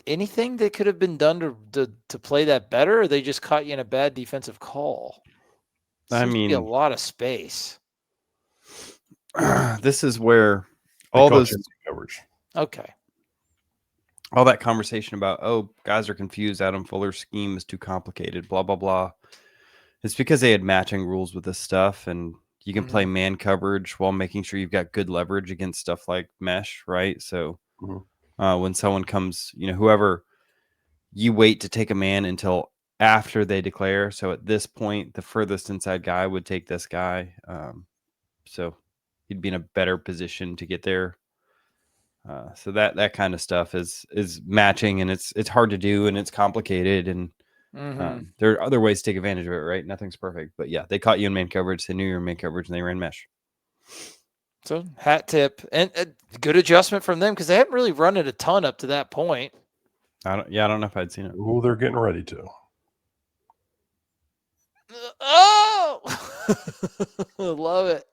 Anything that could have been done to play that better, or they just caught you in a bad defensive call? I mean, a lot of space. This is where all those coverage. Okay. All that conversation about, guys are confused. Adam Fuller's scheme is too complicated, blah, blah, blah. It's because they had matching rules with this stuff, and you can play man coverage while making sure you've got good leverage against stuff like mesh, right? So when someone comes, whoever, you wait to take a man until after they declare. So at this point, the furthest inside guy would take this guy. So he'd be in a better position to get there. So that kind of stuff is matching, and it's hard to do, and it's complicated, and there are other ways to take advantage of it, right? Nothing's perfect, but yeah, they caught you in man coverage. They knew you were in man coverage, and they ran mesh. So hat tip and a good adjustment from them because they haven't really run it a ton up to that point. I don't know if I'd seen it. Oh, they're getting ready to. Oh, love it.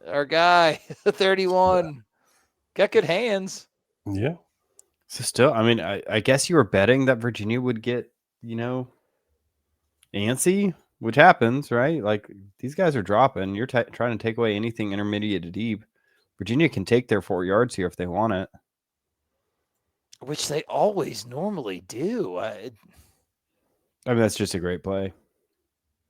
Our guy, 31, got good hands. Yeah. So still, I mean, I guess you were betting that Virginia would get, antsy, which happens, right? Like these guys are dropping. You're trying to take away anything intermediate to deep. Virginia can take their 4 yards here if they want it, which they always normally do. I mean, that's just a great play.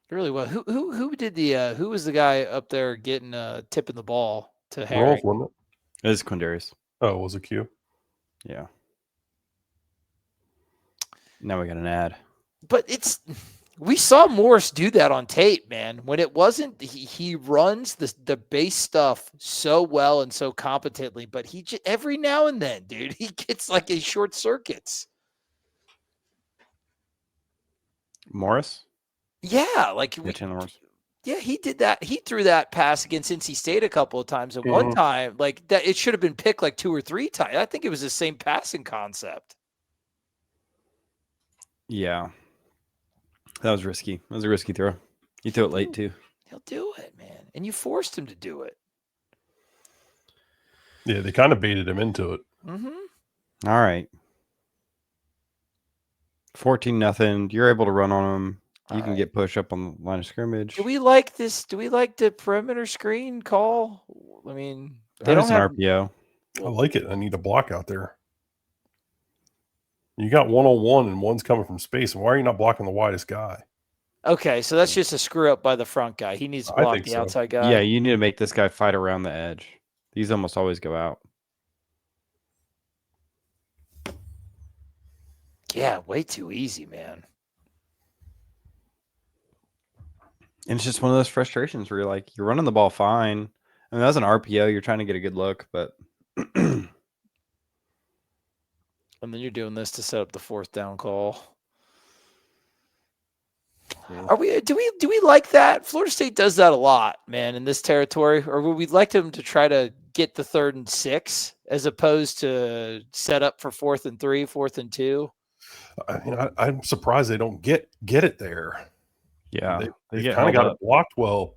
Really well. Who did the who was the guy up there getting tipping the ball to Harry? Wasn't it was Quindarius. Oh, was it Q? Yeah. Now we got an ad. But we saw Morris do that on tape, man. When it wasn't, he runs the base stuff so well and so competently, but he just, every now and then, dude, he gets like a short circuits. Morris? Yeah, like Chandler Morris. Yeah, he did that. He threw that pass against NC State a couple of times. And one time, like that, it should have been picked like 2 or 3 times. I think it was the same passing concept. Yeah. That was risky. That was a risky throw. You threw it late too. He'll do it, man. And you forced him to do it. Yeah, they kind of baited him into it. Mm-hmm. All right. 14-0. You're able to run on them. You can get push up on the line of scrimmage. Do we like this? Do we like the perimeter screen call? I mean, they don't have an RPO. I like it. I need a block out there. You got 1-on-1 and one's coming from space. Why are you not blocking the widest guy? Okay, so that's just a screw up by the front guy. He needs to block the outside guy. Yeah, you need to make this guy fight around the edge. These almost always go out. Yeah, way too easy, man. And it's just one of those frustrations where you're like, you're running the ball fine. I mean, that was an RPO. You're trying to get a good look, but and then you're doing this to set up the 4th down call. Yeah. Do we like that? Florida State does that a lot, man, in this territory. Or would we like them to try to get the 3rd and 6 as opposed to set up for 4th and 3, 4th and 2? I'm surprised they don't get it there. Yeah, they kind of got it blocked well.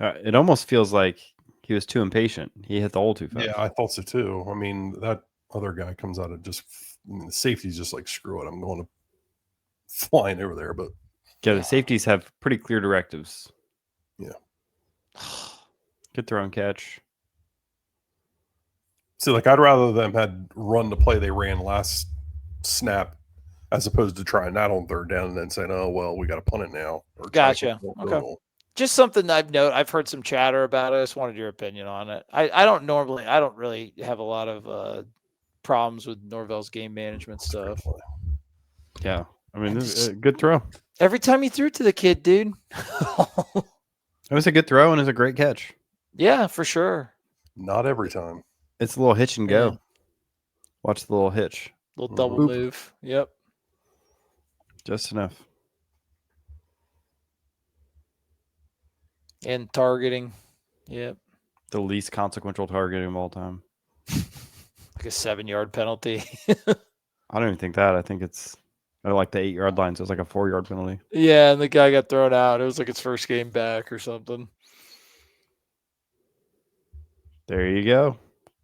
It almost feels like he was too impatient. He hit the hole too fast. Yeah, I thought so too. I mean, that other guy comes out of the safety's just like, screw it, I'm going to flying over there. But yeah, the safeties have pretty clear directives. Yeah. Good throw and catch. So, like, I'd rather them had run the play they ran last snap as opposed to trying that on 3rd down and then saying, oh, well, we got to punt it now. Gotcha. Okay. Just something I've heard some chatter about it. I just wanted your opinion on it. I don't really have a lot of problems with Norvell's game management stuff. Yeah. I mean, this is a good throw. Every time you threw it to the kid, dude. It was a good throw and it was a great catch. Yeah, for sure. Not every time. It's a little hitch and go. Watch the little hitch. Little double move. Yep. Just enough. And targeting. Yep. The least consequential targeting of all time. Like a 7-yard penalty. I don't even think that. I think it's like the 8-yard line, so it's like a 4-yard penalty. Yeah, and the guy got thrown out. It was like his first game back or something. There you go.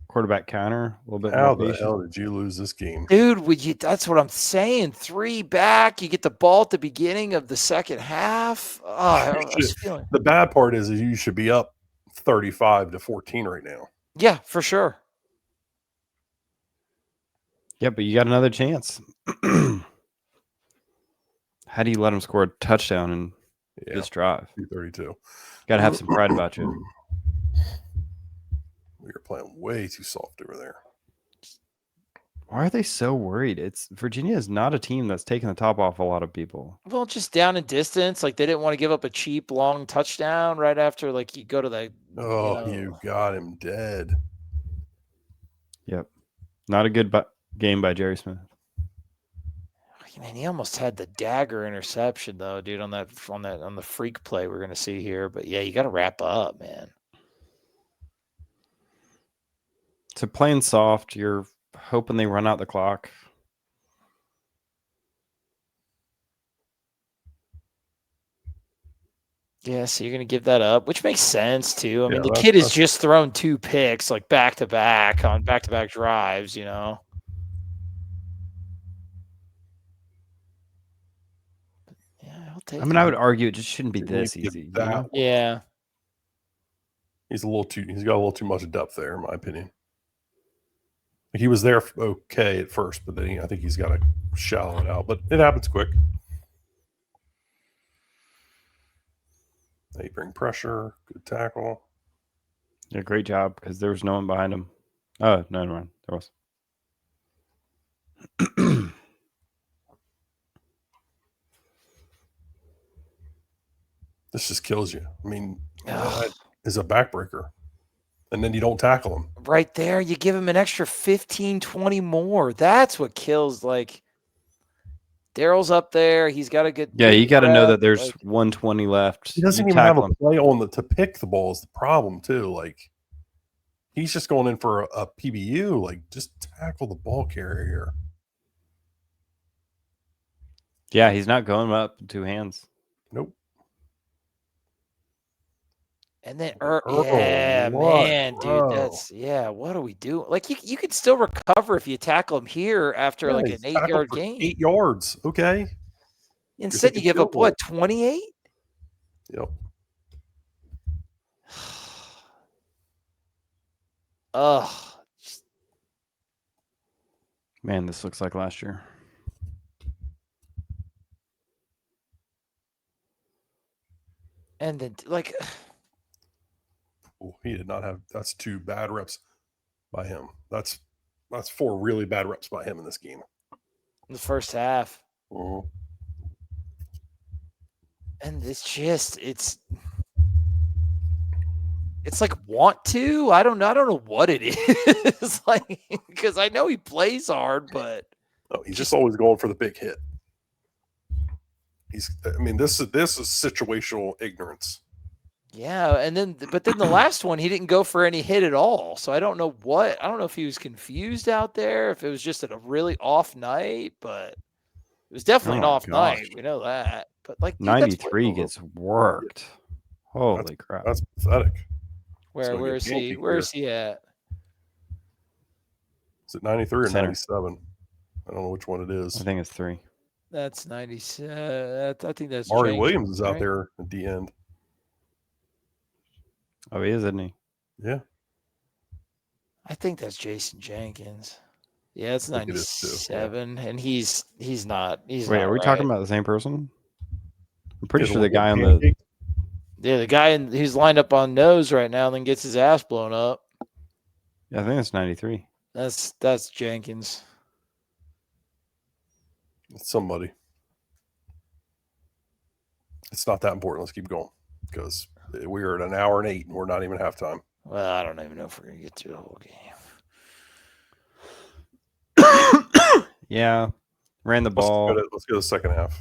Quarterback counter. A little bit. How the hell did you lose this game? Dude, that's what I'm saying. 3 back. You get the ball at the beginning of the second half. The bad part is you should be up 35-14 right now. Yeah, for sure. Yeah, but you got another chance. How do you let them score a touchdown in this drive? 232. Got to have some pride about you. We were playing way too soft over there. Why are they so worried? Virginia is not a team that's taking the top off a lot of people. Well, just down in distance. Like they didn't want to give up a cheap long touchdown right after like you go to the. Oh, you got him dead. Yep. Not a good game by Jerry Smith. Man, he almost had the dagger interception though, dude, on the freak play we're gonna see here. But yeah, you got to wrap up, man. So playing soft, you're hoping they run out the clock. Yeah, so you're gonna give that up, which makes sense too. I mean, Yeah, the kid has just thrown 2 picks like back to back on back to back drives, you know. Yeah, I'll take. I mean, I would argue it just shouldn't be this easy. You know? Yeah. He's got a little too much depth there, in my opinion. He was there okay at first, but then I think he's got to shallow it out. But it happens quick. They bring pressure, good tackle. Yeah, great job because there was no one behind him. Oh, no, never mind. There was. This just kills you. I mean, that is a backbreaker. And then you don't tackle him. Right there, you give him an extra 15, 20 more. That's what kills. Like, Daryl's up there. He's got a good. Yeah, you got to know that there's 120 left. He doesn't even have a play on to pick the ball is the problem, too. Like, he's just going in for a PBU. Like, just tackle the ball carrier. Yeah, he's not going up in 2 hands. Nope. And then, man, dude, what do we do? Like, you could still recover if you tackle him here after like an 8-yard gain. 8 yards, okay. Instead, you give up what, 28? Yep. Man, this looks like last year. And then, like, he did not have. That's 2 bad reps by him. That's 4 really bad reps by him in this game. In the first half. Mm-hmm. And it's like want to. I don't know what it is. Like, because I know he plays hard, but he's just always going for the big hit. This is situational ignorance. Yeah, but then the last one he didn't go for any hit at all. So I don't know if he was confused out there, if it was just a really off night, but it was definitely an off night. We know that. But like, dude, 93 gets worked. Holy crap. That's pathetic. Where is he? Where is he at? Is it 93 or 97? I don't know which one it is. I think it's 3. That's 97. I think that's Maury Jenkins, Williams is out right? there at the end. Oh, he is, isn't he? Yeah. I think that's Jason Jenkins. Yeah, it's 97, and he's not. Wait, are we talking about the same person? I'm pretty sure the guy on the. Yeah, the guy who's lined up on nose right now, and then gets his ass blown up. Yeah, I think that's 93. That's Jenkins. It's somebody. It's not that important. Let's keep going because we are at 1 hour and 8, and we're not even halftime. Well, I don't even know if we're gonna get through the whole game. Yeah, ran the ball. Let's go to the second half.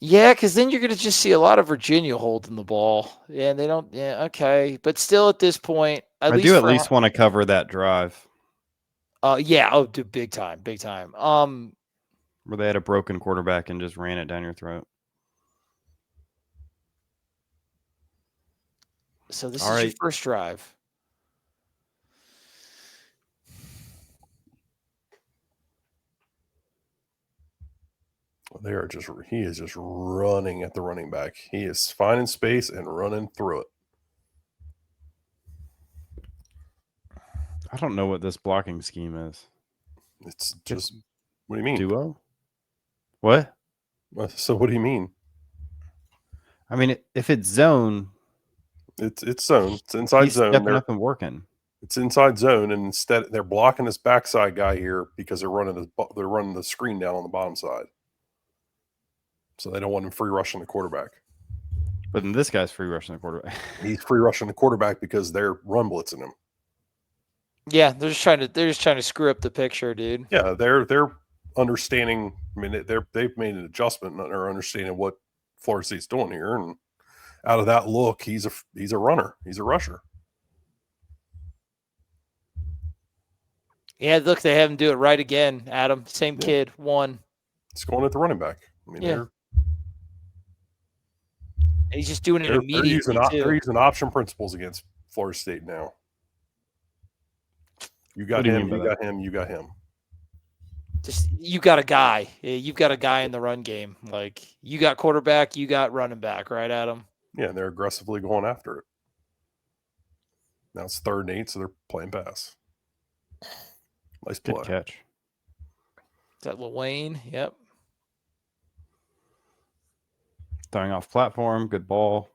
Yeah, because then you're going to just see a lot of Virginia holding the ball. Yeah, they don't. Yeah, okay. But still at this point, I do at least want to cover that drive. Yeah. Oh, dude, big time. Big time. Where they had a broken quarterback and just ran it down your throat. So this is your first drive. He is just running at the running back. He is finding space and running through it. I don't know what this blocking scheme is. It's just, what do you mean? Duo? What? So what do you mean? I mean, if it's zone. It's zone. It's inside he's zone. Stepping up and working. It's inside zone, and instead they're blocking this backside guy here because they're running the screen down on the bottom side. So they don't want him free rushing the quarterback. But then this guy's free rushing the quarterback. He's free rushing the quarterback because they're run blitzing him. Yeah, they're just trying to screw up the picture, dude. Yeah, they're understanding. I mean, they've made an adjustment and are understanding what Florida State's doing here, and out of that look, he's a runner, he's a rusher. Yeah, look, they have him do it right again, Adam. Same kid, one. It's going at the running back. I mean, And he's just doing it immediately. They're using option principles against Florida State now. You got him, you got him, you got him. Just you got a guy. You've got a guy in the run game. Like you got quarterback, you got running back, right, Adam? Yeah, and they're aggressively going after it. Now it's 3rd and 8, so they're playing pass. Nice play. Good catch. Is that Lil Wayne? Yep. Throwing off platform. Good ball.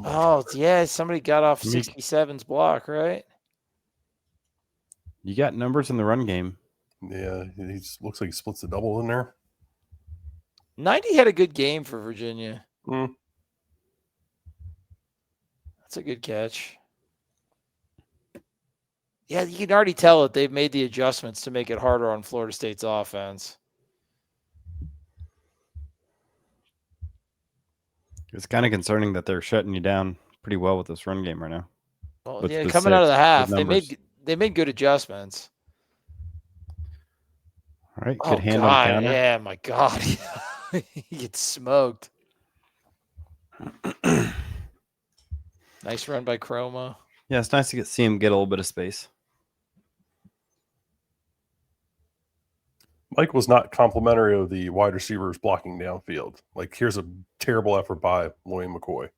Oh, yeah. Somebody got off 67's block, right? You got numbers in the run game. Yeah, he looks like he splits the double in there. 90 had a good game for Virginia. That's a good catch. Yeah, you can already tell that they've made the adjustments to make it harder on Florida State's offense. It's kind of concerning that they're shutting you down pretty well with this run game right now. Well, yeah, coming out of the half, they made good adjustments. All right, good hand on counter. Yeah, my God. He gets smoked. Nice run by Chroma. Yeah, it's nice to see him get a little bit of space. Mike was not complimentary of the wide receivers blocking downfield. Like, here's a terrible effort by William McCoy.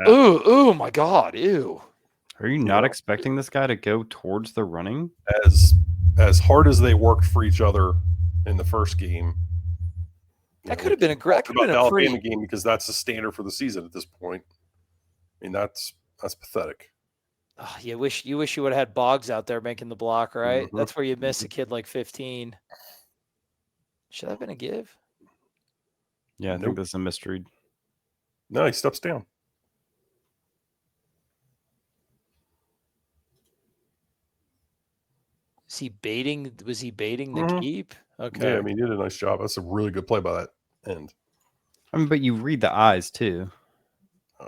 Ooh, my God, ew. Are you not expecting this guy to go towards the running? As hard as they worked for each other in the first game. That could have been a great Alabama game because that's the standard for the season at this point. I mean, that's pathetic. Oh, you wish you would have had Boggs out there making the block, right? Mm-hmm. That's where you miss a kid like 15. Should that have been a give? Yeah, I think this is a misread. No, he steps down. Was he baiting the keep? Okay. Yeah, I mean, he did a nice job. That's a really good play by that end. I mean, but you read the eyes too.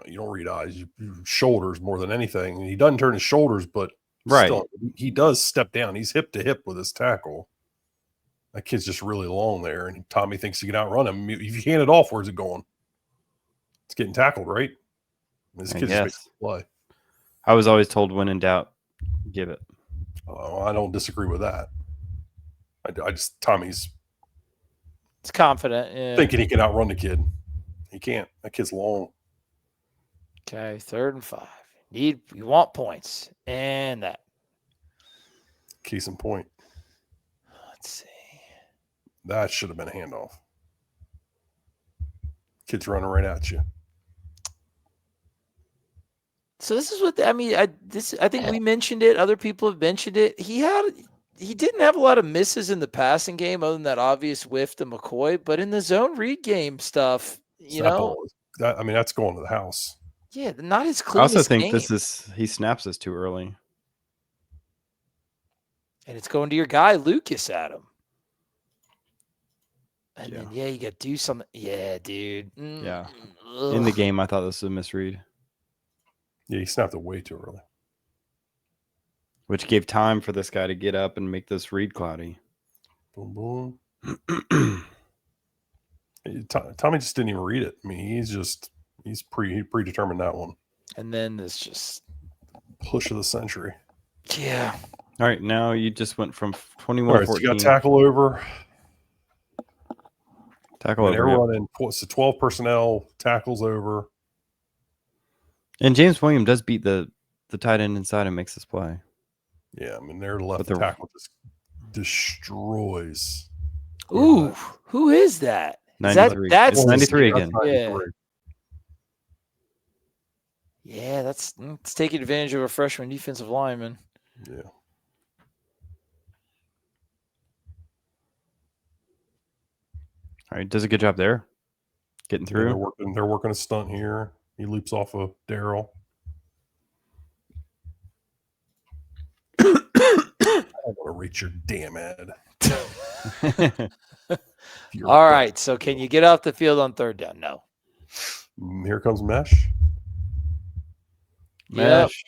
You don't read eyes. You shoulders more than anything. And he doesn't turn his shoulders, but still, he does step down. He's hip to hip with his tackle. That kid's just really long there, and Tommy thinks he can outrun him. If you hand it off, where's it going? It's getting tackled, right? This kid just makes a play. I was always told, when in doubt, give it. I don't disagree with that. Tommy's confident, thinking he can outrun the kid. He can't. That kid's long. Okay, 3rd and 5. You want points, and that. Case in point. Let's see. That should have been a handoff. Kid's running right at you. So this is what I mean. I think we mentioned it. Other people have mentioned it. He didn't have a lot of misses in the passing game, other than that obvious whiff to McCoy. But in the zone read game stuff, that's going to the house. Yeah, not his cleanest I also think game. he snaps this too early. And it's going to your guy, Lucas, Adam. And then, you got to do something. Yeah, dude. Yeah. In the game, I thought this was a misread. Yeah, he snapped it way too early. Which gave time for this guy to get up and make this read cloudy. Boom, boom. Tommy just didn't even read it. I mean, he predetermined that one. And then this just push of the century. Yeah. All right, now you just went from 21-14. All right, so you got tackle over. Tackle over. They're running 12 personnel, tackles over. And James Williams does beat the tight end inside and makes this play. Yeah, I mean, their left tackle just destroys Ooh, who is that? Is that 93. that's It's the 93 scary- again. Yeah. Yeah, that's taking advantage of a freshman defensive lineman. Yeah. All right, does a good job there. Getting Yeah, through. they're working a stunt here. He leaps off of Daryl. I want to reach your damn head. All right, so can you get off the field on third down? No. Here comes Mesh. Mesh.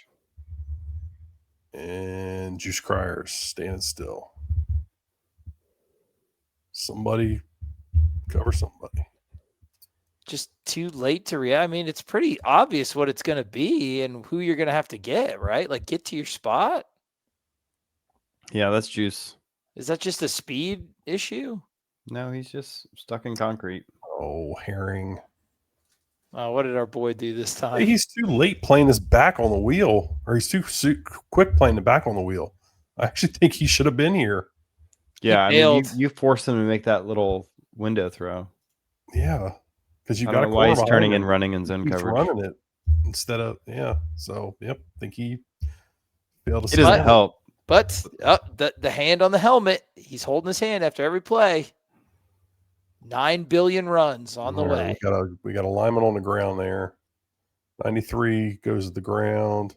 And Juice Cryers standing still. Somebody cover somebody. Just too late to react. I mean, it's pretty obvious what it's going to be and who you're going to have to get, right? Like, get to your spot. Yeah, that's Juice. Is that just a speed issue? No, he's just stuck in concrete. Oh, Herring. What did our boy do this time? Hey, he's too late playing this back on the wheel, or he's too quick playing the back on the wheel. I actually think he should have been here. Yeah, I mean, nailed. you forced him to make that little window throw. Yeah, because you I got don't a know why he's corner turning behind and him. running in zone He's coverage. running it instead of So yep, think he failed to. It doesn't help. But the hand on the helmet, he's holding his hand after every play. 9 billion runs on the way. We got a lineman on the ground there. 93 goes to the ground.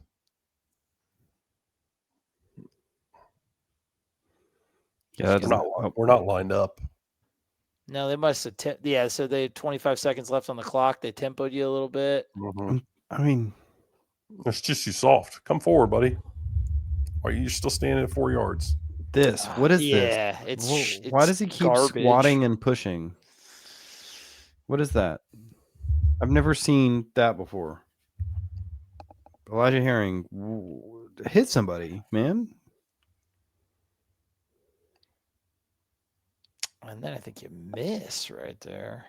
Yeah, we're not lined up. No, they must have. So they had 25 seconds left on the clock. They tempoed you a little bit. Mm-hmm. I mean, it's just you soft. Come forward, buddy. Are you still standing at 4 yards? what is this? Yeah, it's why does he keep garbage. squatting and pushing? What is that? I've never seen that before. Elijah Herring hit somebody, man. And then I think you miss right there.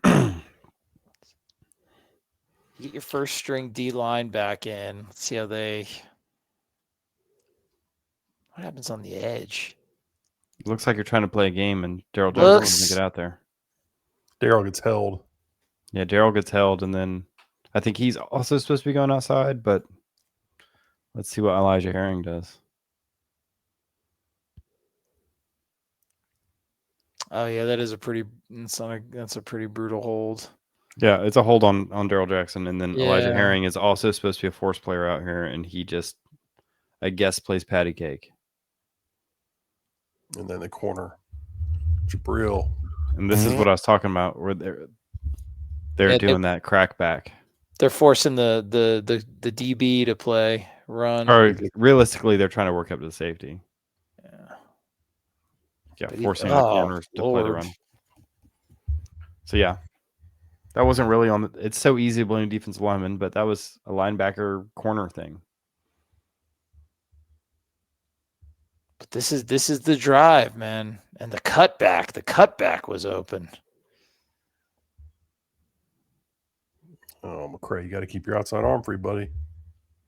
You get your first string D line back in. Let's see how they. What happens on the edge? It looks like you're trying to play a game, and Daryl Jones doesn't get out there. Daryl gets held. Yeah, Daryl gets held, and then I think he's also supposed to be going outside, but let's see what Elijah Herring does. Oh yeah, that's a pretty brutal hold. Yeah, it's a hold on Daryl Jackson, and then Elijah Yeah. Herring is also supposed to be a force player out here, and he just, I guess, plays patty cake. And then the corner, Jabril. And this is what I was talking about, where they're doing that crack back. They're forcing the DB to play run. Or realistically, they're trying to work up to the safety. Yeah, But forcing the corners to play the run. So yeah, that wasn't really on. It's so easy to blame defensive lineman, but that was a linebacker corner thing. But this is the drive, man, and the cutback. The cutback was open. Oh, McCray, you got to keep your outside arm free, buddy.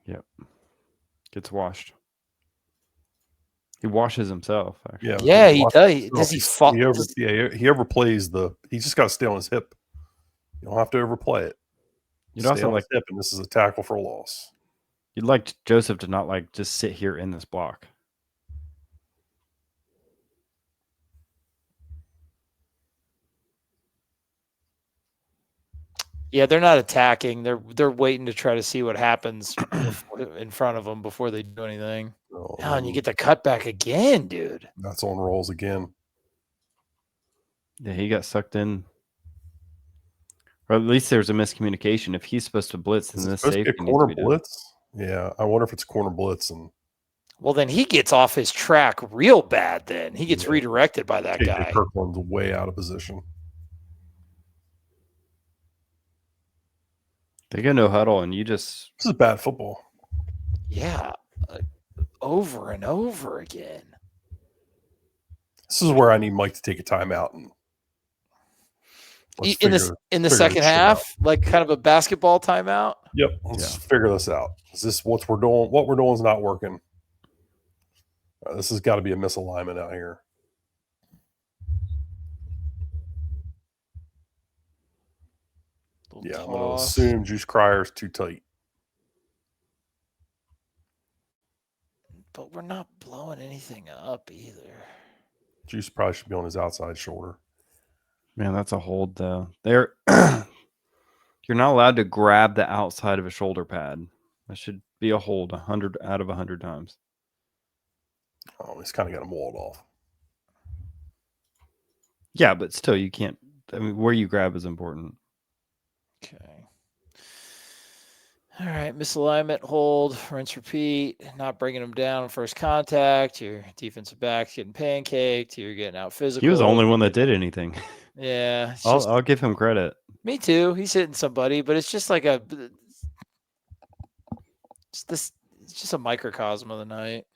Yep, gets washed. He washes himself. Actually. Yeah, he does. Does he fall? He overplays he just got to stay on his hip. You don't have to overplay it. You'd also like hip, and this is a tackle for a loss. You'd like Joseph to not just sit here in this block. Yeah, they're not attacking. They're waiting to try to see what happens in front of them before they do anything. Oh, and you get the cutback again, dude. That's on rolls again. Yeah, he got sucked in. Or at least there's a miscommunication. If he's supposed to blitz, then this safety needs corner blitz. Yeah, I wonder if it's corner blitz. And well, then he gets off his track real bad. Then he gets redirected by that guy. Kirkland's way out of position. They go no huddle, and you just... This is bad football. Yeah, over and over again. This is where I need Mike to take a timeout and in the second half, like kind of a basketball timeout. Yep, let's figure this out. Is this what we're doing? What we're doing is not working. This has got to be a misalignment out here. Yeah, I'm going to assume Juice Cryer's too tight. But we're not blowing anything up either. Juice probably should be on his outside shoulder. Man, that's a hold though. You're not allowed to grab the outside of a shoulder pad. That should be a hold 100 out of 100 times. Oh, he's kind of got him walled off. Yeah, but still, you can't. I mean, where you grab is important. Okay. All right, misalignment, hold, rinse, repeat. Not bringing them down on first contact. Your defensive back's getting pancaked. You're getting out physical. He was the only one that did anything. Yeah, I'll give him credit. Me too. He's hitting somebody, but it's just like it's just a microcosm of the night.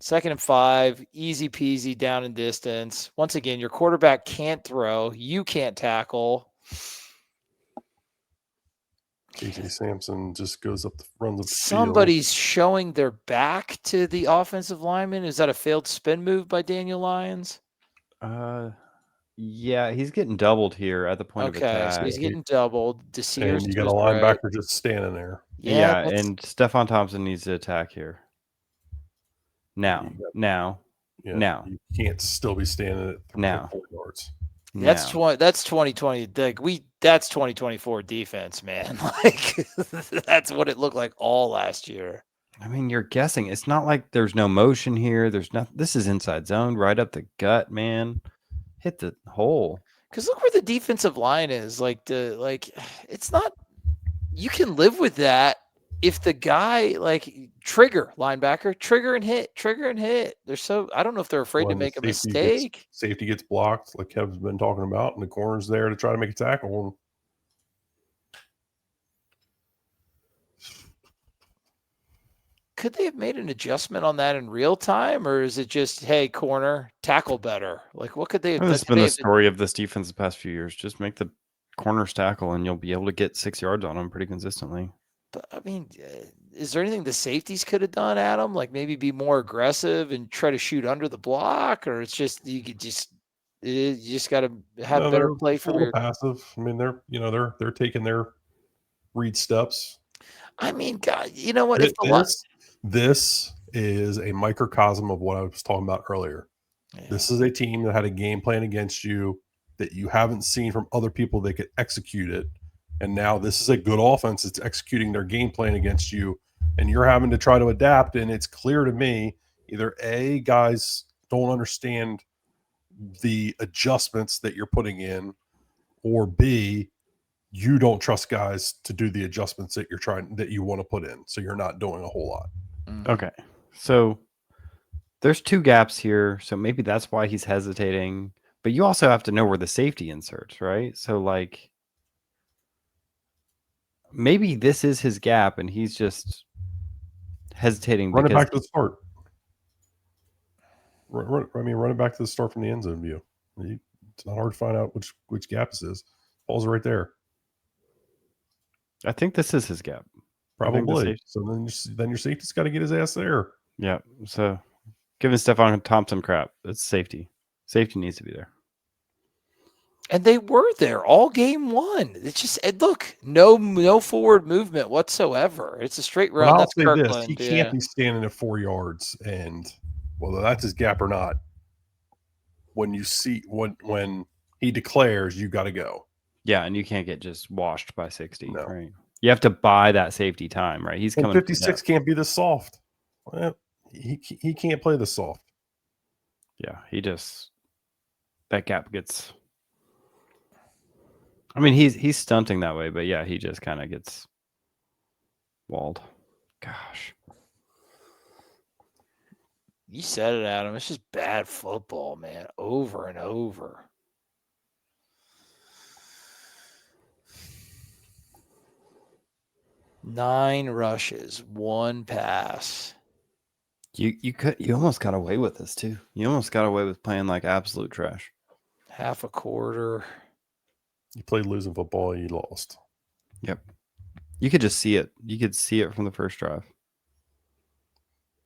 2nd and 5, easy peasy, down and distance. Once again, your quarterback can't throw. You can't tackle. KJ Sampson just runs up the field. Somebody's showing their back to the offensive lineman. Is that a failed spin move by Daniel Lyons? Yeah, he's getting doubled here at the point of attack. Okay, so he's getting doubled. And you got a linebacker just standing there. Yeah, and Stephon Thompson needs to attack here. Now. You can't still be standing at 4 yards. That's 2020. That's 2024 defense, man. Like that's what it looked like all last year. I mean, you're guessing. It's not like there's no motion here. There's not. This is inside zone, right up the gut, man. Hit the hole. Because look where the defensive line is. It's not. You can live with that if the guy trigger linebacker, trigger and hit. They're so. I don't know if they're afraid to make a mistake. Safety gets blocked, like Kevin's been talking about, and the corner's there to try to make a tackle. Could they have made an adjustment on that in real time, or is it just, hey, corner, tackle better? Like, what could they have done? This has been the story of this defense the past few years. Just make the corners tackle, and you'll be able to get 6 yards on them pretty consistently. But, I mean, is there anything the safeties could have done, Adam? Like maybe be more aggressive and try to shoot under the block, or it's just you just got to have better play for your passive. I mean, they're taking their read steps. I mean, God, you know what? This is a microcosm of what I was talking about earlier. Yeah. This is a team that had a game plan against you that you haven't seen from other people that could execute it. And now this is a good offense that's executing their game plan against you. And you're having to try to adapt. And it's clear to me, either A, guys don't understand the adjustments that you're putting in, or B, you don't trust guys to do the adjustments that you want to put in. So you're not doing a whole lot. Okay. So there's 2 gaps here. So maybe that's why he's hesitating. But you also have to know where the safety inserts, right? So maybe this is his gap and he's just hesitating. Run it back to the start. Run it back to the start from the end zone view. It's not hard to find out which gap this is. Ball's right there. I think this is his gap. Probably. So then your safety's got to get his ass there. Yeah. So giving Stephon Thompson crap. It's safety. Safety needs to be there. And they were there all game 1. It's just look, no forward movement whatsoever. It's a straight run. Well, that's Kirkland. He can't be standing at 4 yards, and whether that's his gap or not, when you see when he declares, you got to go. Yeah, and you can't get just washed by 60. No. Right? You have to buy that safety time, right? He's coming. 56 can't be this soft. Well, he can't play this soft. Yeah, that gap gets. I mean, he's stunting that way, but yeah, he just kind of gets walled. Gosh. You said it, Adam. It's just bad football, man, over and over. Nine rushes, 1 pass. You almost got away with this too. You almost got away with playing like absolute trash. Half a quarter. You played losing football, you lost. Yep. You could just see it. You could see it from the first drive.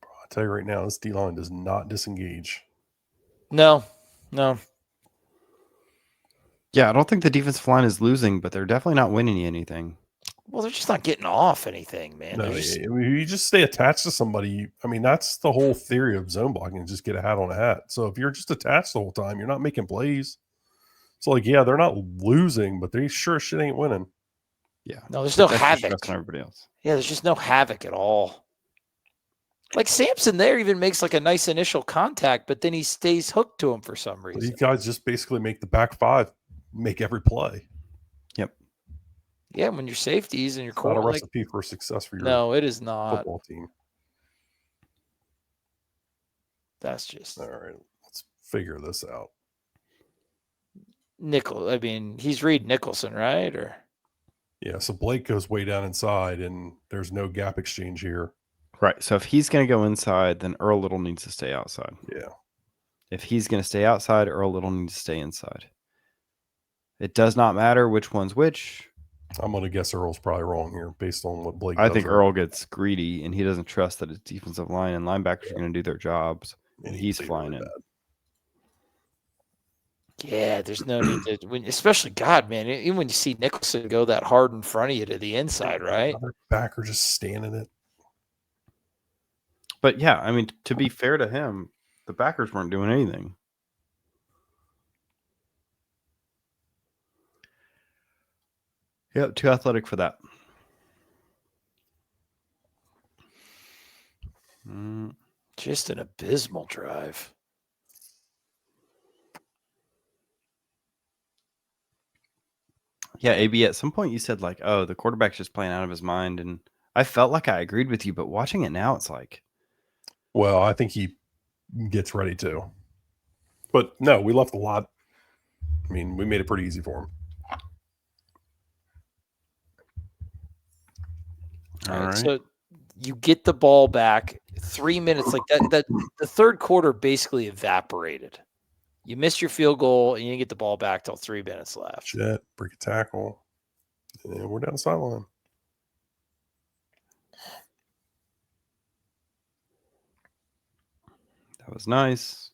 I'll tell you right now, this D-line does not disengage. No. Yeah, I don't think the defensive line is losing, but they're definitely not winning anything. Well, they're just not getting off anything, man. No, They're just, I mean, you just stay attached to somebody. I mean, that's the whole theory of zone blocking, just get a hat on a hat. So if you're just attached the whole time, you're not making plays. So, like, yeah, they're not losing, but they sure as shit ain't winning. Yeah. no, there's no That's just havoc. stressing everybody else. Yeah, there's just no havoc at all. Like Sampson there even makes like a nice initial contact, but then he stays hooked to him for some These reason. guys just basically make the back five make every play. Yep. Yeah, when your safeties and your It's not a core, like, recipe for success for your no, it is not. football team. That's just All right, let's figure this out. I mean, he's Reed Nicholson, right? Or Yeah, so Blake goes way down inside, and there's no gap exchange here. Right. So if he's going to go inside, then Earl Little needs to stay outside. Yeah. If he's going to stay outside, Earl Little needs to stay inside. It does not matter which one's which. I'm going to guess Earl's probably wrong here based on what Blake I does think right Earl gets greedy and he doesn't trust that his defensive line and linebackers are going to do their jobs. And he's played flying really in. yeah, there's no need to when, especially God, man. Even when you see Nicholson go that hard in front of you to the inside, right? Another backer just standing it. But yeah, I mean, to be fair to him, the backers weren't doing anything. Yep, too athletic for that. Just an abysmal drive. Yeah, AB, at some point you said like, oh, the quarterback's just playing out of his mind. And I felt like I agreed with you, but watching it now, it's like, Well, I think he gets ready to. But no, we left a lot. I mean, we made it pretty easy for him. All right. So you get the ball back 3 minutes, like that the third quarter basically evaporated. You missed your field goal and you didn't get the ball back till 3 minutes left. Jet, break a tackle. And we're down the sideline. that was nice.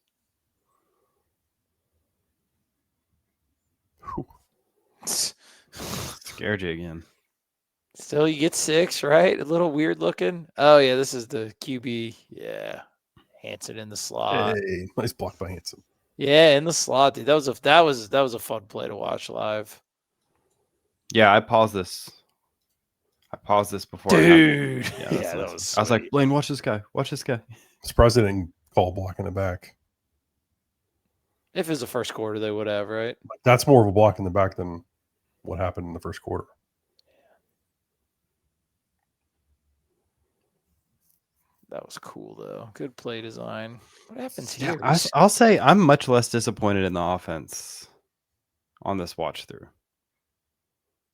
Scared you again. Still, you get 6, right? A little weird looking. Oh yeah, this is the QB. Yeah, Hanson in the slot. Hey, nice block by Hanson. Yeah, in the slot, dude. That was a fun play to watch live. Yeah, I paused this. Before. Dude. Yeah, that was. I was like, Blaine, watch this guy. Watch this guy. I'm surprised they didn't call block in the back. If it was the first quarter, they would have, right? That's more of a block in the back than what happened in the first quarter. That was cool, though. Good play design. What happens Yeah, here? I'll say I'm much less disappointed in the offense on this watch through.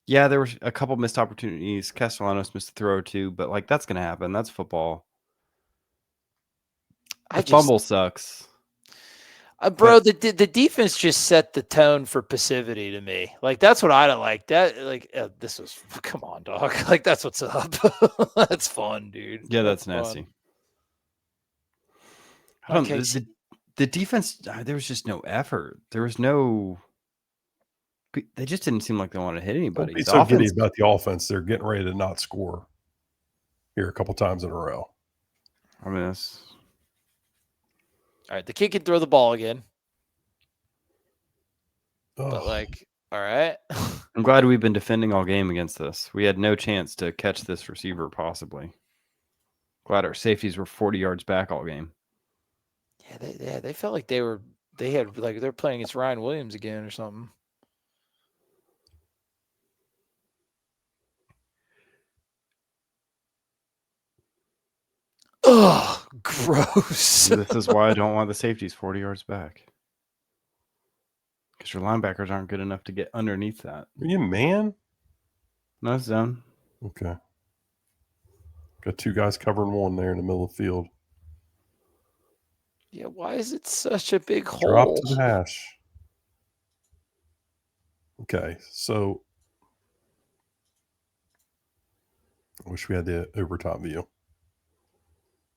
Yeah, there were a couple missed opportunities. Castellanos missed a throw or two, but like that's gonna happen. That's football. The fumble sucks. Bro, the defense just set the tone for passivity to me. Like that's what I don't like. This was come on, dog. Like that's what's up. That's fun, dude. Yeah, that's nasty. I don't. The defense. There was just no effort. There was no. They just didn't seem like they wanted to hit anybody. Don't be so giddy about the offense. They're getting ready to not score here a couple times in a row. I mean, that's all right. The kid can throw the ball again, Oh, but like, all right. I'm glad we've been defending all game against this. We had no chance to catch this receiver, possibly. Glad our safeties were 40 yards back all game. Yeah, they felt like they're playing against Ryan Williams again or something. Oh, gross. This is why I don't want the safeties 40 yards back. Because your linebackers aren't good enough to get underneath that. are you man? No, it's done. Okay. Got two guys covering one there in the middle of the field. Yeah, why is it such a big hole? Drop to the hash. Okay, so I wish we had the overtop view.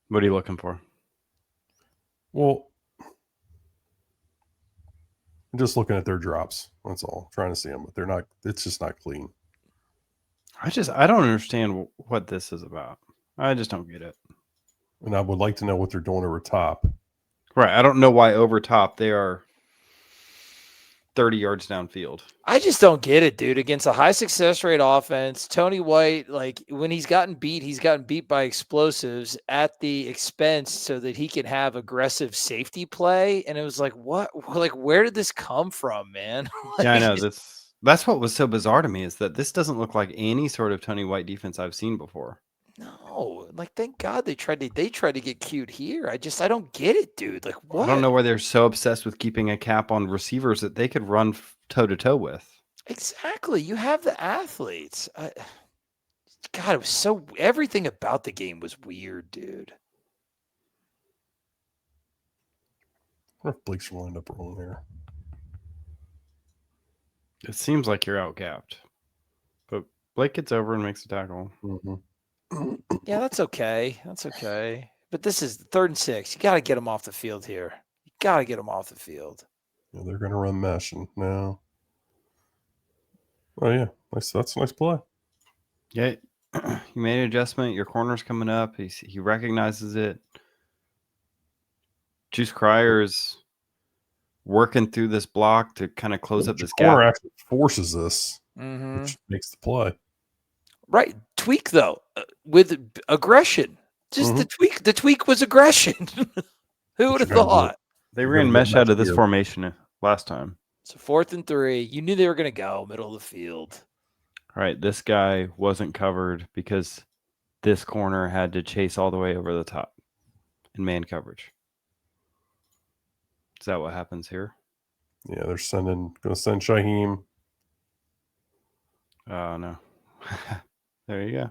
What are you looking for? Well, I'm just looking at their drops. That's all. I'm trying to see them, but they're not. It's just not clean. I don't understand what this is about. I just don't get it. And I would like to know what they're doing over top. Right. I don't know why over top they are 30 yards downfield. I just don't get it, dude. Against a high success rate offense, Tony White, like when he's gotten beat by explosives at the expense so that he can have aggressive safety play. And it was like, what? Like, where did this come from, man? Like, Yeah, I know. That's what was so bizarre to me is that this doesn't look like any sort of Tony White defense I've seen before. No, like thank God they tried to get cute here. I don't get it, dude. Like what? I don't know why they're so obsessed with keeping a cap on receivers that they could run toe to toe with. Exactly. You have the athletes. God, it was so everything about the game was weird, dude. I wonder if Blake's will end up rolling here. It seems like you're outgapped, but Blake gets over and makes a tackle. Mm-hmm. Yeah, that's okay. That's okay. But this is 3rd and 6. You got to get them off the field here. You got to get them off the field. Yeah, they're going to run mesh and now. Oh yeah, nice. That's a nice play. Yeah, he made an adjustment. Your corner's coming up. He recognizes it. Juice Cryer's working through this block to kind of close up this gap. Corner actually forces this, Mm-hmm. which makes the play. Right. Tweak, though, with aggression. Just the tweak was aggression. Who would have thought? They ran mesh out of this formation last time. So 4th and 3. You knew they were going to go middle of the field. All right. This guy wasn't covered because this corner had to chase all the way over the top in man coverage. Is that what happens here? Yeah, they're going to send Shaheem. Oh, no. There you go.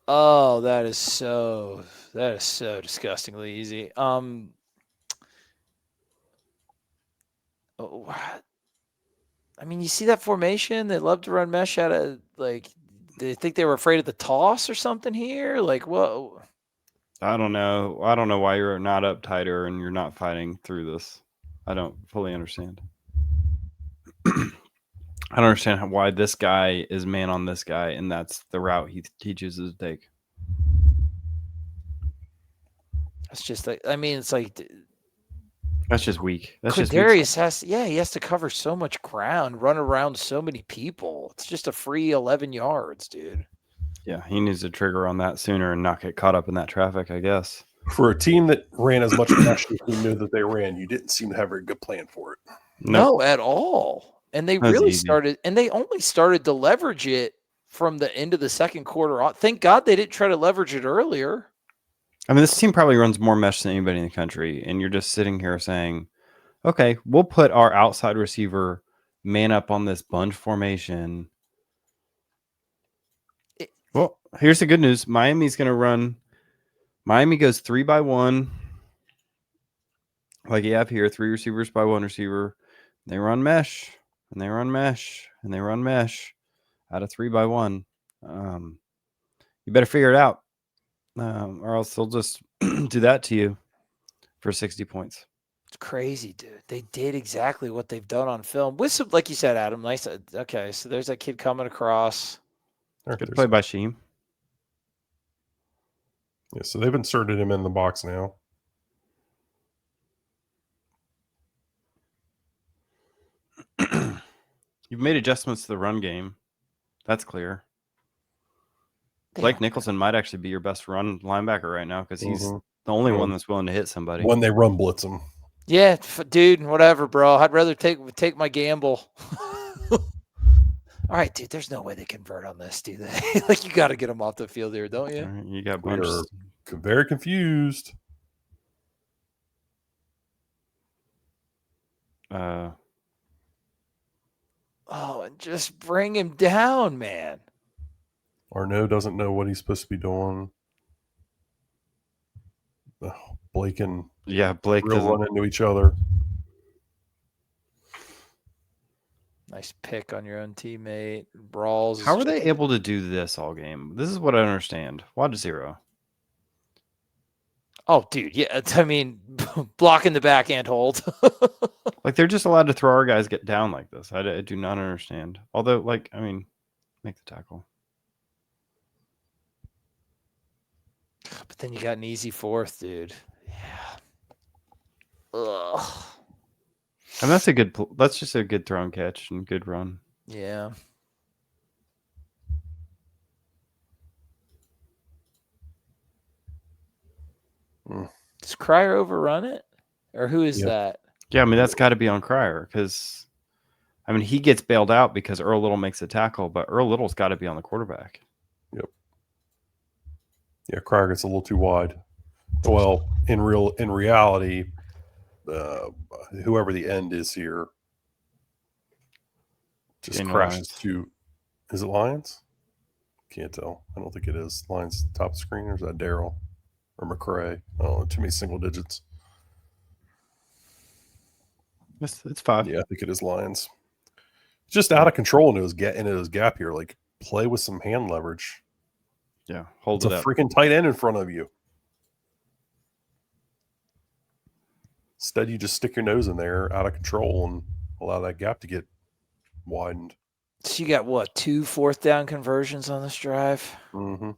Oh, that is so disgustingly easy. I mean, you see that formation? They love to run mesh out of, like, they think they were afraid of the toss or something here? Like, whoa. I don't know. I don't know why you're not up tighter and you're not fighting through this. I don't fully understand. I don't understand why this guy is man on this guy, and that's the route he chooses to take. It's just like, I mean, it's like that's just weak. That's Quindarius he has to cover so much ground, run around so many people. It's just a free 11 yards, dude. Yeah, he needs to trigger on that sooner and not get caught up in that traffic, I guess. For a team that ran as much mesh as we knew that they ran, you didn't seem to have a very good plan for it. No, at all. And they really started, and they only started to leverage it from the end of the second quarter on. Thank God they didn't try to leverage it earlier. I mean, this team probably runs more mesh than anybody in the country, and you're just sitting here saying, okay, we'll put our outside receiver man up on this bunch formation. Well, here's the good news. Miami's going to run. Miami goes 3-by-1. Like you have here, 3 receivers by 1 receiver. They run mesh, and they run mesh, and they run mesh out of 3-by-1. You better figure it out, or else they'll just do that to you for 60 points. It's crazy, dude. They did exactly what they've done on film with some, like you said, Adam. Nice. Okay, so there's that kid coming across. Good play by Sheem. Yeah, so they've inserted him in the box now. You've made adjustments to the run game. That's clear. Blake Nicholson might actually be your best run linebacker right now because he's the only one that's willing to hit somebody. When they run blitz him. Yeah, dude, whatever, bro. I'd rather take my gamble. All right, dude, there's no way they convert on this, do they? Like, you got to get them off the field here, don't you? Right, you got We're very confused. Oh, and just bring him down, man. Arnaud doesn't know what he's supposed to be doing. Oh, Blake and Blake doesn't run into each other. Nice pick on your own teammate. Brawls. How are they able to do this all game? This is what I understand. Wide 0. Oh, dude, yeah. I mean, blocking the backhand hold. Like they're just allowed to throw our guys get down like this. I do not understand. Although, like, I mean, make the tackle. But then you got an easy fourth, dude. Yeah. Ugh. And that's a good. That's just a good throw and catch and good run. Yeah. Does Cryer overrun it? Or who is that? Yeah, I mean, that's got to be on Cryer because, I mean, he gets bailed out because Earl Little makes a tackle, but Earl Little's got to be on the quarterback. Yep. Yeah, Cryer gets a little too wide. Well, in reality, whoever the end is here just Daniel crashes Lyons. to. Is it Lions? Can't tell. I don't think it is. Lions top of the screen, or is that Daryl or McCray? I don't know. Too many single digits. It's 5. Yeah, I think it is Lions. Just out of control into his gap here. Like, play with some hand leverage. Yeah, hold It's it a up. freaking tight end in front of you. Instead, you just stick your nose in there out of control and allow that gap to get widened. So you got what, 2 fourth down conversions on this drive? Mm-hmm.